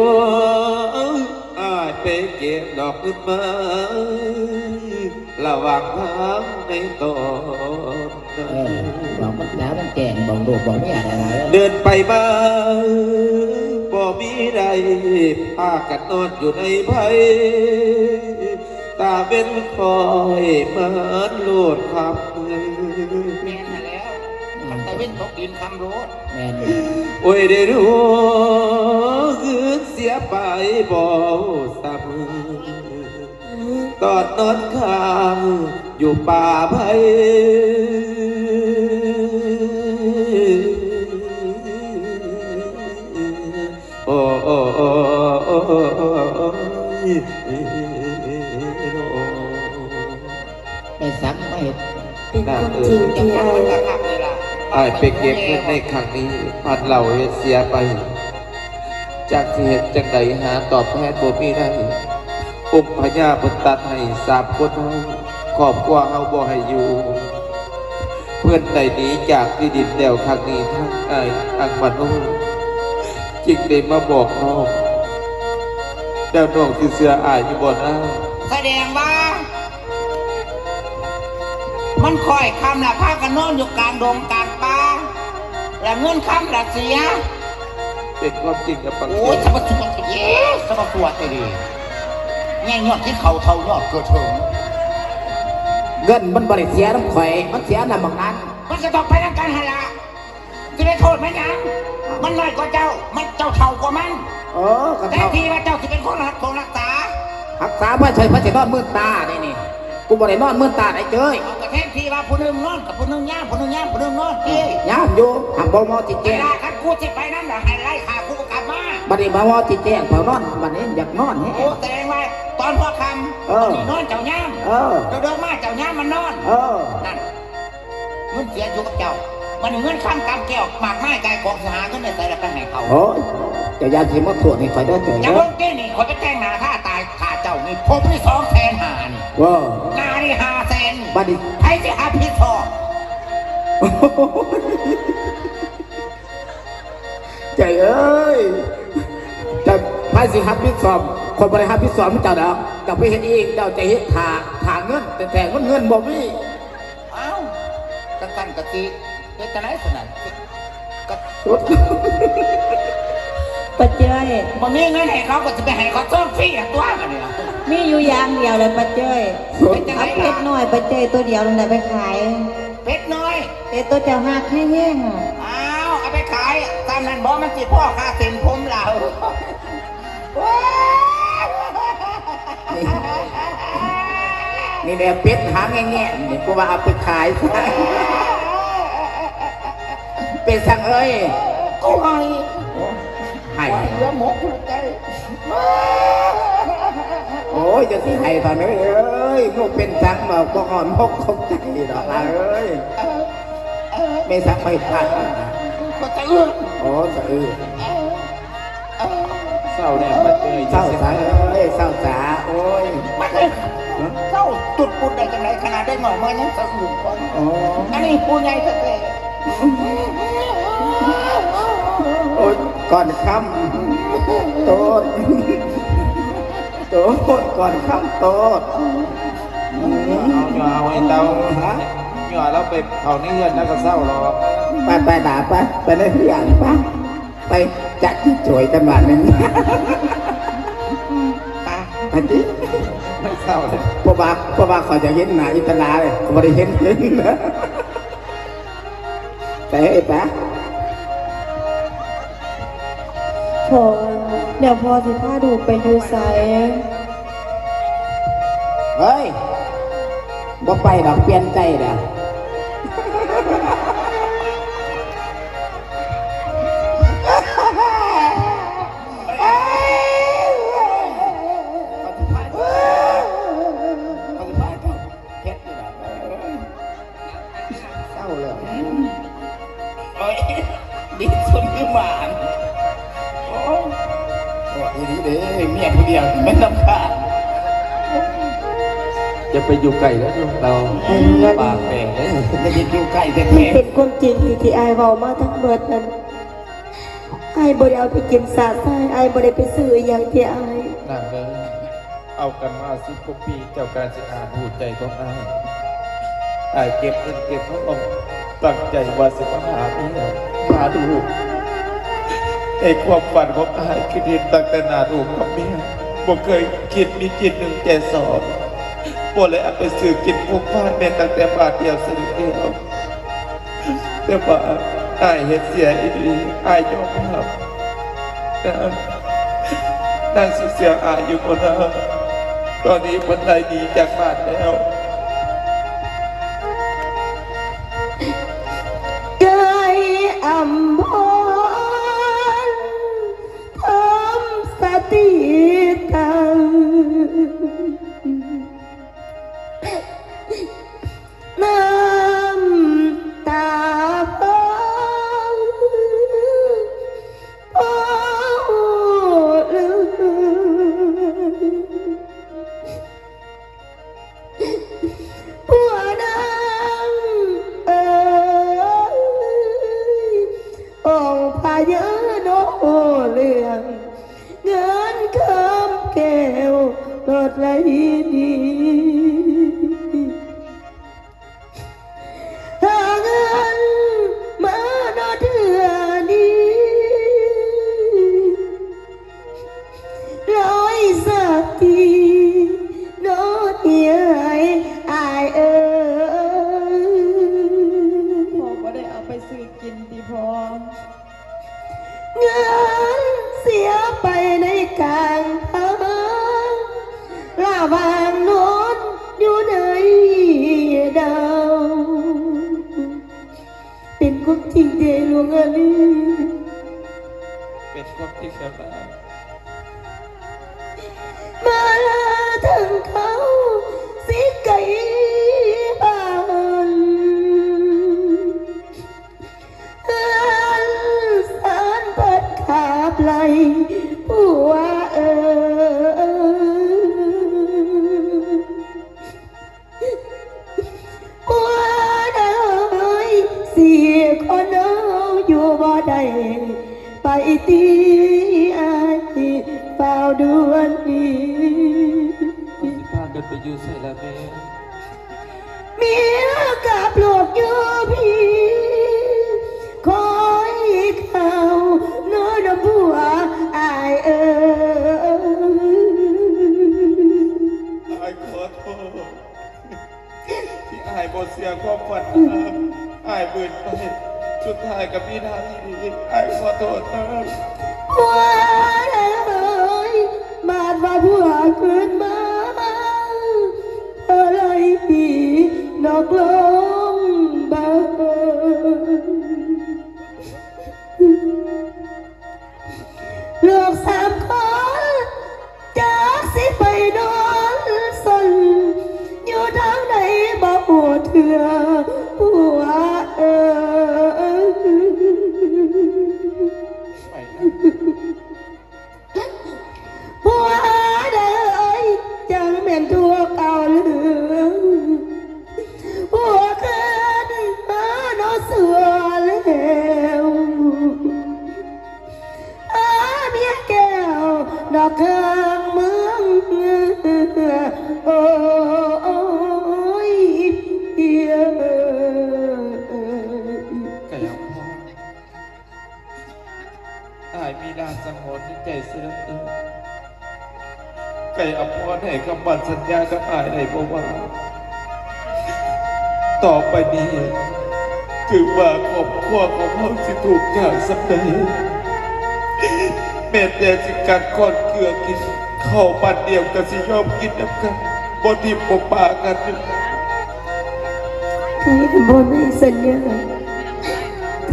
อ้ายไปเก็บดอกขึ้นมาระหว่างทางในตอน บอกมันด่ามันแก่งบอกลูกบอกเมียอะไร เดินไปบ้านบ่มีใดพากันนอนอยู่ในไผ่ตาเป็นคอยมันโลดขับ แม่นน่ะแล้วมันตะเว้นตกดินคำโรด แม่น โอ้ยได้รู้คืนเสียไปบ่ซ้ำตอนนอนข้างอยู่ป่าไผ่โอ้โอ้โอ้โอ้โอ้ไปซักไม่เห็น เป็นความจริง ยัง ที่ ฟัง อาย มันกะคักเลยล่ะ อ้ายไปเก็บเงินในครั้งนี้พัดเหล่าเสียไป จากที่เหตุจังใดหาตอบแทนบ่มีได้อุ้มพญาบุญตัดให้สามคนเฮาครอบครัวเฮาบ่ให้อยู่ เพื่อนใดหนีจากที่ดินเดี่ยวครั้งนี้ทั้งอายอังมโนจึงได้มาบอกน้องแล้วน้องที่เสืออายอยู่บ่นะ แสดงว่า มันคอยคำละพากันนอนอยู่กลางดงกลางป่าแล้วเงินคำละเสีย เป็นความจริงกับปัง โอ้ยสมบัติเย้สมบัติตัวไอ้ดีแง่ยอดที่เขาเท่ายอดเกิดถึง เงินมันบริเสียน้ำข่อยมันเสียน้ำบางนั้น มันจะต้องไปทางการหละจะได้โทษไหมยังมันน้อยกว่าเจ้า มันเจ้าเท่ากว่ามัน ก็ แต่ เท่า ทีว่าเจ้าจะเป็นคนรักษา รักษาเพื่อใช้พระเจ้านอนมืดตาได้นี่กูบ่ได้นอนมืดตาได้เจ้ย เอาแต่แท้ทีว่าผู้หนึงนอนกับผู้หนึงย่ามผู้หนึงย่ามผู้หนึงนอนพี่ ยามอยู่หักบ่มอจิต เว แจ้ง ลาคันกูจะไปนั่นแหละให้ไล่ขากูกลับมา บัดนี้มามอจิตแจ้งเผานอนบัดนี้อยากนอนแฮะ โอ้แสดงว่าตอนหัวค่ำ เออ นี่นอนเจ้าย่าม เออ เดินมาเจ้าย่ามมันนอน เออ นั่นเงินเสียอยู่กับเจ้า มันเงินข้ามกำแก้วหมากไม้กายของสหาเงินในใส่ละไปให้เขา โอ้ยเจ้ายาสิมาตรวจให้ข่อยได้เจ้ย อย่า เด้อ เพิ่งเก้นี่คอยไปแจ้งหนาค่าตายค่าเจ้านี่ผมนี่200,000นี่ ว้า หนานี่500,000 บัดนี้ ใครจะหาพิษทอบ ใจเอ้ยจะพายสิฮับพิษสอบคนบริหารพิษสอบมันเจ้าดอกเจ้าไปเห็นเองเจ้าจะเห็นถาเงินแต่มันเงินบ่มี เอ้ากันตันกะติเฮ็ดจังได๋สนั่นก็ ปะเจ้ย บ่มีเงินให้เขาก็จะไปให้เขาซ่อมฟรีอะตัวกันเนี่ย มีอยู่อย่างเดียวเลยปะเจ้ย เป็นจังได๋ เอาเป็ ล่ะ ดน้อยปะเจ้ยตัวเดียวนั่นแหละไปขาย เป็ดน้อย เป็ดตัวเจ้าหักให้แห้งอ่ะ อ้าวเอาไปขายตามนั้นบ่มันสิพ่อค่าเส้นผมเรา นี่แหละเป็ดหางแง่ๆนี่กูว่าเอาไปขายซะเป็ดสั่งเอ้ย โอ้ย ให้ เหลือหมกหัวใจ โอ้ยจะสิให้ตอนนี้เอ้ยลูกเป็นสั่งมาบ่อ่อนมกคงใจดอกล่ะเอ้ยไม่สั่งไม่ผ่าน ก็จะเอื้อ โอ้จะเออ เศร้าเนี่ยมาเจอ เศร้าสาเอ้ยเศร้าสาโอ้ย มันเลยเข้าจุดปุดได้จังไรขนาดได้หน่อยมันยังสะอื่นก่อน โอ้ อันนี้ผู้ใหญ่แท้ โอ้ยก่อนค่ำโตดโตดก่อนค่ำโตด เอาไอ้เตาฮะหย่อแล้วไปเขานี่เงินแล้วก็เศร้าหรอก ไปด่าไปในเรื่องปะไปจัดที่จ่วยกันมาหนึ่ง ๆตา อันนี้ ไม่เศร้าเลย พวกบาเขาจะเห็นหน้าอิตนาเลยเขาไม่ได้เห็นเลยนะ เฮ้ยปะ พอเดี๋ยวพอสิพาดูไปอยู่ไส เฮ้ยบ่ไปดอกเปลี่ยนใจเด้อเศร้าเลยโอ้ยดีสุดคือหมานโอ้ยดีเด้เมียผู้เดียวไม่ลำคาญ จะไปอยู่ไกลแล้วลูกเราปากแปลงเลย จะยินอยู่ใกล้แต่ มัน แท้ เป็นความจริงที่อายเว้ามาทั้งเบิดนั้นอายบ่ได้เอาไปกินสาไส้อายบ่ได้ไปซื้ออหย่างที่อาย นางเลยเอากันมา10 กว่าปีเจ้าการสิอาหูใจของอายเก็บเงินเก็บทองตั้งใจว่าสิมาหาเมียมาดูไอ้ความฝันของอายคือเห็นตั้งแต่หนาดูกกับเมียบ่เคยคิดมีจิตหนึ่งใจสองบ่เลยเอาไปซื้อกินพวกบ้านแม่ตั้งแต่บาทเดียวสลึงเดียวแต่ว่าอายเฮ็ดเสียอีดีอายยอมรับนางสิเสียอายอยู่คนละตอนนี้มันได้ดีจากบ้านแล้ว เกยอำพรทำสติตังน้ำตาพังโอ้ลืมผัวนางเอ๋ยองค์พายโนเรืองเงินคำแก้วลดไหลดีหาเงินมานอเถื่อนี้ร้อยสักทีโนเดียอายเอ๋ยพอก็ได้เอาไปซื้อกินดีพอเงินเสียไปในกลางทางระหว่างโน้นอยู่ในดาวเป็นความจริงเดลวงอลี เป็นความที่สบาย มาถึงเขาสิไก่บ้านสารพัดขาบไหลผัวเอ๋ยผัวเอ๋ยสี่คนเอาอยู่บ่ได้ไปตีอายเฝ้าด่วนนี้ สิพากันไปอยู่ใส่ละแม่ เมียกับลูกอยู่พี่คอยเขาเนื้อผัวอายเอ๋ย อายขอโทษที่อายบ่เสียความฝันอายบืนไปสุดท้ายกับพี่ทางที่ดีอายขอโทษนะ ผัวเอ๋ยมาดว่าผัวขึ้นมาอะไรพี่นอกลงบ้านลูกสามคนจากสิไปนอนสนอยู่ทางไหนบอกหัวเถื่อผัวเอ๋ย ไปนะ ผัวเอ๋ยจังเป็นตัวเก่าเหลืองผัวขึ้นมาโนสัวแล้วเมียแก้วนอกเครื่องเมืองโอ้ยเพีย ไก่เอาพ่ออายมีลานสังหรณ์ในใจเสียเกินไก่เอาพ่อให้คำมั่นสัญญากับอายได้บ่ว่าต่อไปนี้ ถึงว่าครอบครัวของเขาสิถูกอย่างสักใดแม่แต่สิกัดก้อนเกลือกินเข้าบัดเดียวกันสิยอมกินน้ำกันบ่ทิมบ่ปากันอยู่ ใครบ่ได้สัญญา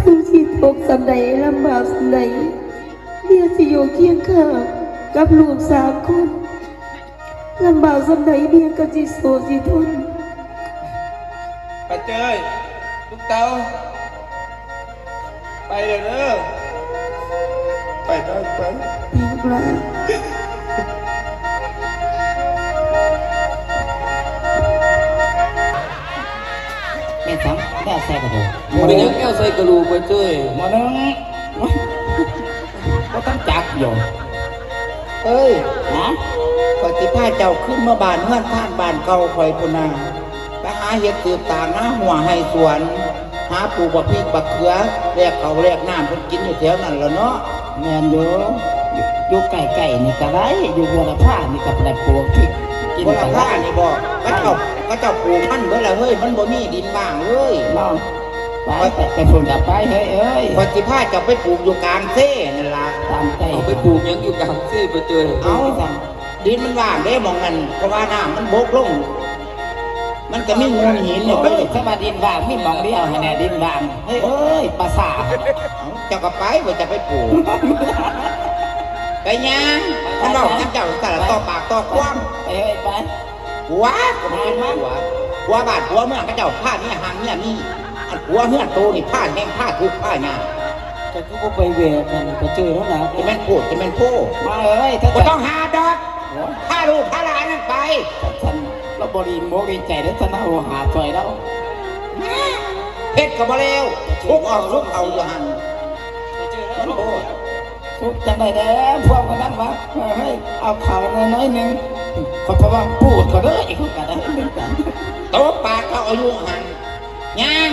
ถึงสิทุกข์สำใดลำบากสำใดเมียสิอยู่เคียงข้างกับลูก3 คนลำบากสำใดเมียก็สิสู้สิทน ป้าเจ้ยลูกเต้าไปเลยเด้อไปได้ไป ลูกหลาน แม่สังแม่แซ่กระโดด เป็นหยังแก้วใส่กระดูกไปเจ้ย หมอนึงก็ต้องจักอยู่เอ้ยนะปฏิภาเจ้าขึ้นมาบ้านเงื่อนท่านบ้านเก่าคอยพุนาไปหาเห็ดตืบตางหน้าหัวให้สวน หาปลูกบักพริกบักเขือแลกเขาแลกน้ำเพิ่นกินอยู่แถวนั้นแล้วเนาะแม่นอยู่ไก่ๆนี่ก็ได้อยู่บัวละผ้านี่ก็ได้ปลูกพริกกินบัวละผ้านี่บอกก็เจ้าปลูกมันเบิ่ละเฮ้ยมันบ่มีดินบ้างเลยเนาะไปฝุ่นดับไปเฮ้ยเอ้ยปฏิภาจะไปปลูกอยู่กลางเซ่นั่นล่ะตามใจ เอาไปปลูกหยังอยู่กลางเส้ไปเจ้ย เอาดินมันว่างได้มองกันเพราะว่าน้ำมันบกลงมันก็มีงูหินอยู่ไปถ้ามาดินว่างมีมองเดียวให้แน่ดินว่างเฮ้ยเอ้ยภาษาเจ้าก็ไปว่าจะไปปลูกไปยังมันบอกกันเจ้าแต่ละต่อปากต่อความไปเฮ้ยไปหัวก็ไม่เป็นหัวบาดหัวเมื่อกันเจ้าผ้านี่หางเนี่ยนี่อันหัวเมื่อโตนี่ผ้าแห้งผ้าทุกผ้าเนี่ย จะก็ไปเวรกันไปเจอแล้วนะ จะเป็นพูดจะเป็นผู้มาเอ้ยถ้าต้องหาดอกถ้าลูกถ้าหลานนั่นไปฉันเราบริโมกิใจแล้วฉันเอาหาช่วยแล้วเพชรกับมาเร็วทุกเอาอยู่หัน ทุกจังไดแด้พวกกันนั่นวะเฮ้ยเอาข่าวน้อยนึงเขาเพราะว่าพูดก็ได้อีกกันได้เหมือนกัน โต๊ะปากเขาเอาอยู่หันยัง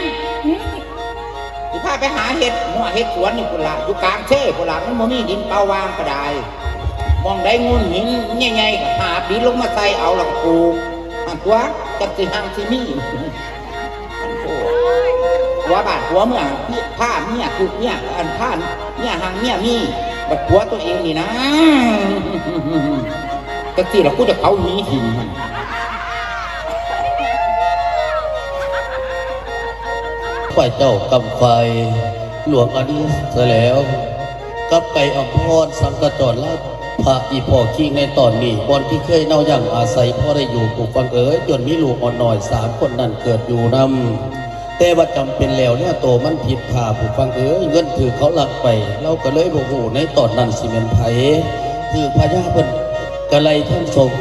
สิพาไปหาเห็ดหัวเห็ดสวนนี่พุ่นละอยู่กลางเช่พุ่นละมันโมนี่ดินเปล่าวางก็ได้มองได้งูหินใหญ่ๆก็หาปีลงมาใส่เอาหลักปลูกหันตัวจับสิหังสิมีหัวบาดหัวเมื่อผ้าเมียถูกเมียอันผ้าเมียหังเมียมีบัดหัวตัวเองนี่นะจับสิเรากูจะเขาหนีถิ่นมัน ฝ่ายเจ้ากำไฟหลวงอดีเสียแล้วกับไก่อัมพรสังกจรและพระอีพ่อขี้ในตอนนี้บอนที่เคยเน่าอย่างอาศัยพ่อได้อยู่ปลูกฟังเอ๋ยจนมีลูกอ่อนหน่อย3 คนนั้นเกิดอยู่นำแต่ว่าจำเป็นแล้วเนี่ยโตมันผิดผ่าปลูกฟังเอ๋ยเงินถือเขาหลักไปเราก็เลยบอกหูในตอนนั้นสิเมนไผถือพญาเพิ่นกะไลท่านทรง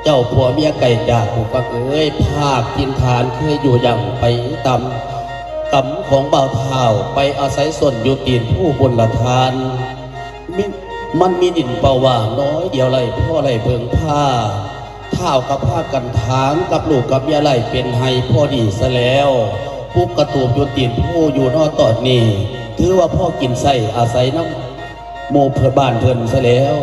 เจ้าผัวเมียไก่จากปลูกฟังเอ๋ยภาคกินทานเคยอยู่อย่างไปตำกำของบ่าวเท้าไปอาศัยส่วนอยู่ตีนผู้บนละทานมันมีดินเปล่าว่างน้อยเดียวไรพ่อไรเพิงผ้าเท้ากับผ้ากันทางกับลูกกับเมียไรเป็นไฮพ่อดีซะแล้วปุ๊กกระตูบอยู่ตีนผู้อยู่นอตอดนี่ถือว่าพ่อกินไส้อาศัยน้ำโมเพื่อบ้านเพิ่นซะแล้ว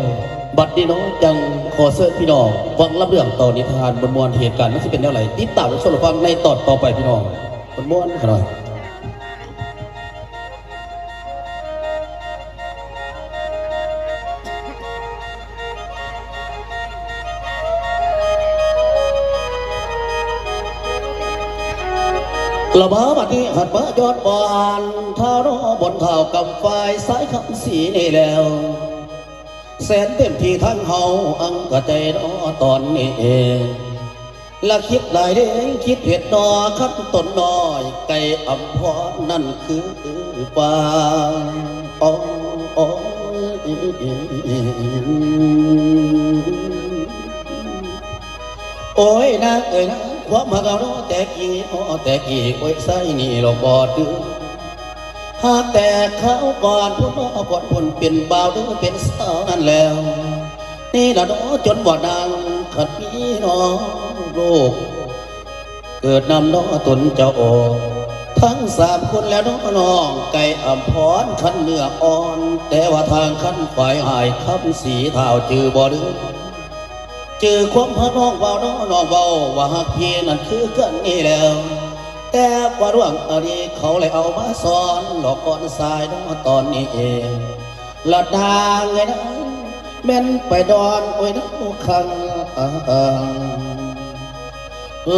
บัดนี้น้องจังขอเสิร์ฟพี่น้องฟังรับเรื่องต่อนิทานบนมวลเหตุการณ์มันจะเป็นเท่าไหร่ติดตามและชมฟังในตอนต่อไปพี่น้องบนมวลขนาดละบ้าบัดนี้หัดบ้ายอดบานท่ารอบนเท้ากำไฟสายคำสีนี่แล้วแสนเต็มที่ทั้งเฮาอังกะใจนอตอนนี้เองละคิดหลายเด้งคิดเห็ดนอคัดต้นน้อยไก่อัมพรนั่นคือป่าอ๋อโอ้ยนะเอ้ยนะความมาเก่าโน้แต่กี่โอ้แต่กี่โอ้ยใส่นี่เราบอดดื้อหากแต่เขาก่อนพุ่นน้อก่อนพุ่นเป็นบ่าวดื้อเป็นสาวนั่นแล้วนี่ละน้อจนบ่ดังขัดพี่น้องโลกเกิดนำน้อตนเจ้าโอทั้ง3 คนแล้วน้องไก่อัมพรขันเนื้ออ่อนแต่ว่าทางขันฝ่ายหายคำสีเท้าจือบ่ดื้อเจอความพะน้องเบาน้องเบาว่าหักพี่นั่นคือกันนี่แล้ว แต่ว่าร่วงอดีเขาเลยเอามาสอนหลอกก่อนสายน้อตอนนี้เองละดางไงนะแม่นไปดอนโอ้ยน้อคัง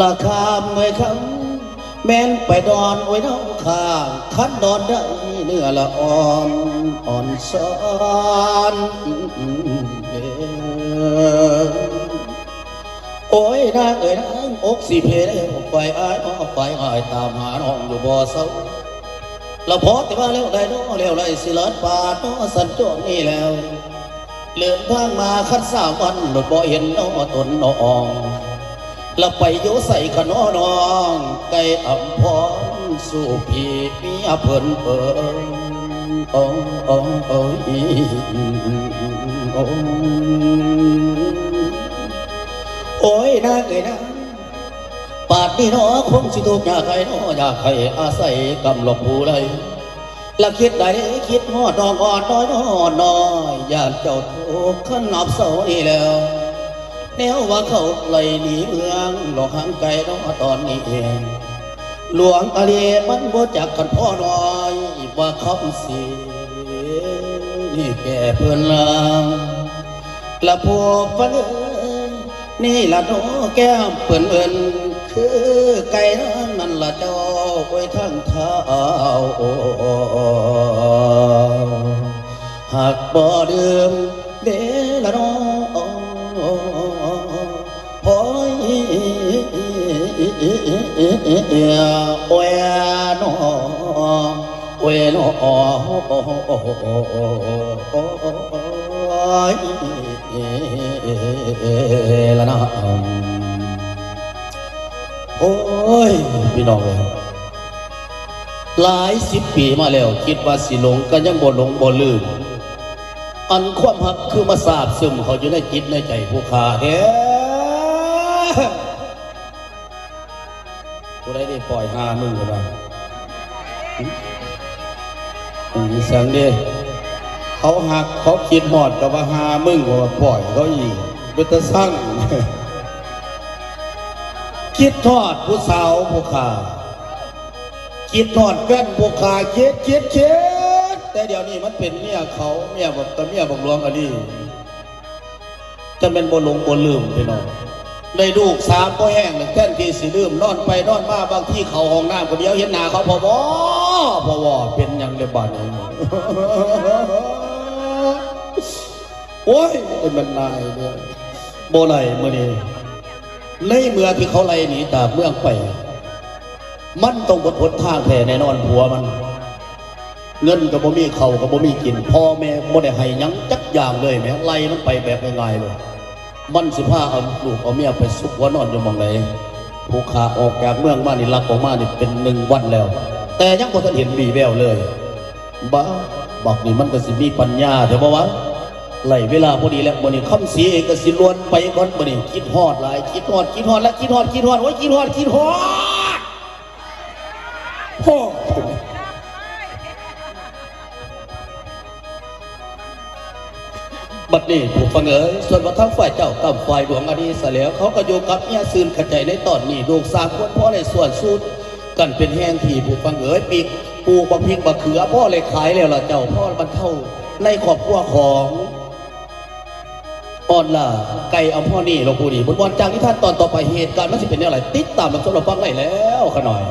ละคามไว้คำแม่นไปดอนโอ้ยน้อข้างคันดอนได้เนื้อละอ่อนอ่อนซ้อนโอ้ยนางเอ๋ยนางอกสิเพลไปอ้ายไปอ้ายตามหาน้องอยู่บ่อเศร้าเราพอแต่ว่าเร็วได้น้อเร็วไรสิลัดป่าน้อสันจงนี่แล้วเลื่อนทางมาคัด3 วันหลุดบ่เห็นน้อตนน้องเราไปโยใส่ขนอน้องไก่อำพรสู่พี่เมียเพิ่นเปิงโอ้โอ้โอ้ยโอ้โอ้ยนางเอ๋ยนางปาดนี่น้อคงสิทุกข์ยากใครน้ออยากให้อาศัยกำหลบผู้ใดละคิดใดคิดฮอดน้องอ่อนน้อยน้อยอยากเจ้าทุกข์ขันนับเสานี่แล้วแนวว่าเขาไล่หนีเมืองหลอกหางไก่น้อตอนนี้เองหลวงอาเลียมันบ่จักกันพ่อน้อยว่าเขาสินี่แก่เพื่อนลางละพวกฟันนี่ละน้อแก้มเปิ่นคือไก่นั่นละเจ้าไว้ทั้งเท้าหากบ่ดื่มเดละน้อโอ้ยโอ้ยน้อโอ้ยน้อโอ้ยละน้อโอ้ยพี่น้องเลยหลาย10 ปีมาแล้วคิดว่าสิหลงก็ยังบ่หลงบ่ลืมอันความหักคือมาสาบซึมเขาอยู่ในจิตในใจผู้ขาแท้ผู้ใดได้ปล่อย5 มึงกันบ้างเสียงดิเขาหักเขาคิดหอดกับว่า5 มึงว่าปล่อยเขาอีกเป็นตะสั่งคิดทอดผู้สาวผู้ขาคิดทอดแฟนผู้ขาเช็ดแต่เดี๋ยวนี้มันเป็นเมียเขาเมียแบบแต่เมียบอกหลวงอันนี้จะเป็นบ่หลงบ่ลืมไปหน่อยในลูก3บ่แห้งแท่นที่สิลืมนอนไปนอนมาบางที่เขาห้องน้ำคนเดียวเห็นหน้าเขาพอเป็นยังในบ้านนี้โอ้ยมันนายเนี่ยโบไหลเมื่อนี้ในเมื่อที่เขาไล่หนีจากเมืองไปมันต้องบดหนทางแผ่แน่นอนผัวมันเงินก็บ่มีเขาก็บ่มีกินพ่อแม่บ่ได้ให้ยังจักอย่างเลยแม่ไล่มันไปแบบง่ายๆเลยมัน15เอาลูกเอาเมียไปซุกหัวนอนอยู่มองไหนผู้ขาออกจากเมืองมานี่ลักออกมานี่เป็น1 วันแล้วแต่ยังบ่ทันเห็นวีแววเลยบ้าบอกนี่มันก็สิมีปัญญาแต่บ่วะไล่เวลาพอดีแล้วมื้อนี้คำสีเองก็สิล้วนไปก่อนมื้อนี้คิดฮอดหลายคิดฮอดแล้วคิดฮอดโอ้ยคิดฮอดพ่อบัดนี้ผู้ฟังเอ๋ยส่วนว่าทั้งฝ่ายเจ้ากับฝ่ายหลวงอดีสแล้วเขาก็อยู่กับเมียซื่นขัดใจในตอนนี้ลูก3 คนพ่อในส่วนสูตรกันเป็นแห้งที่ผู้ฟังเอ๋ยปีกปลูกบักพริกบักเขือพ่อเลยขายแล้วล่ะเจ้าพ่อบรรเทาในครอบครัวของอ่อนล่ะไก่เอาพ่อนี่หลวงปู่นี่บนวันจากที่ท่านตอนต่อไปเหตุการณ์มันจะเป็นอะไรติดตามรับชมรับฟังได้แล้วขน่อย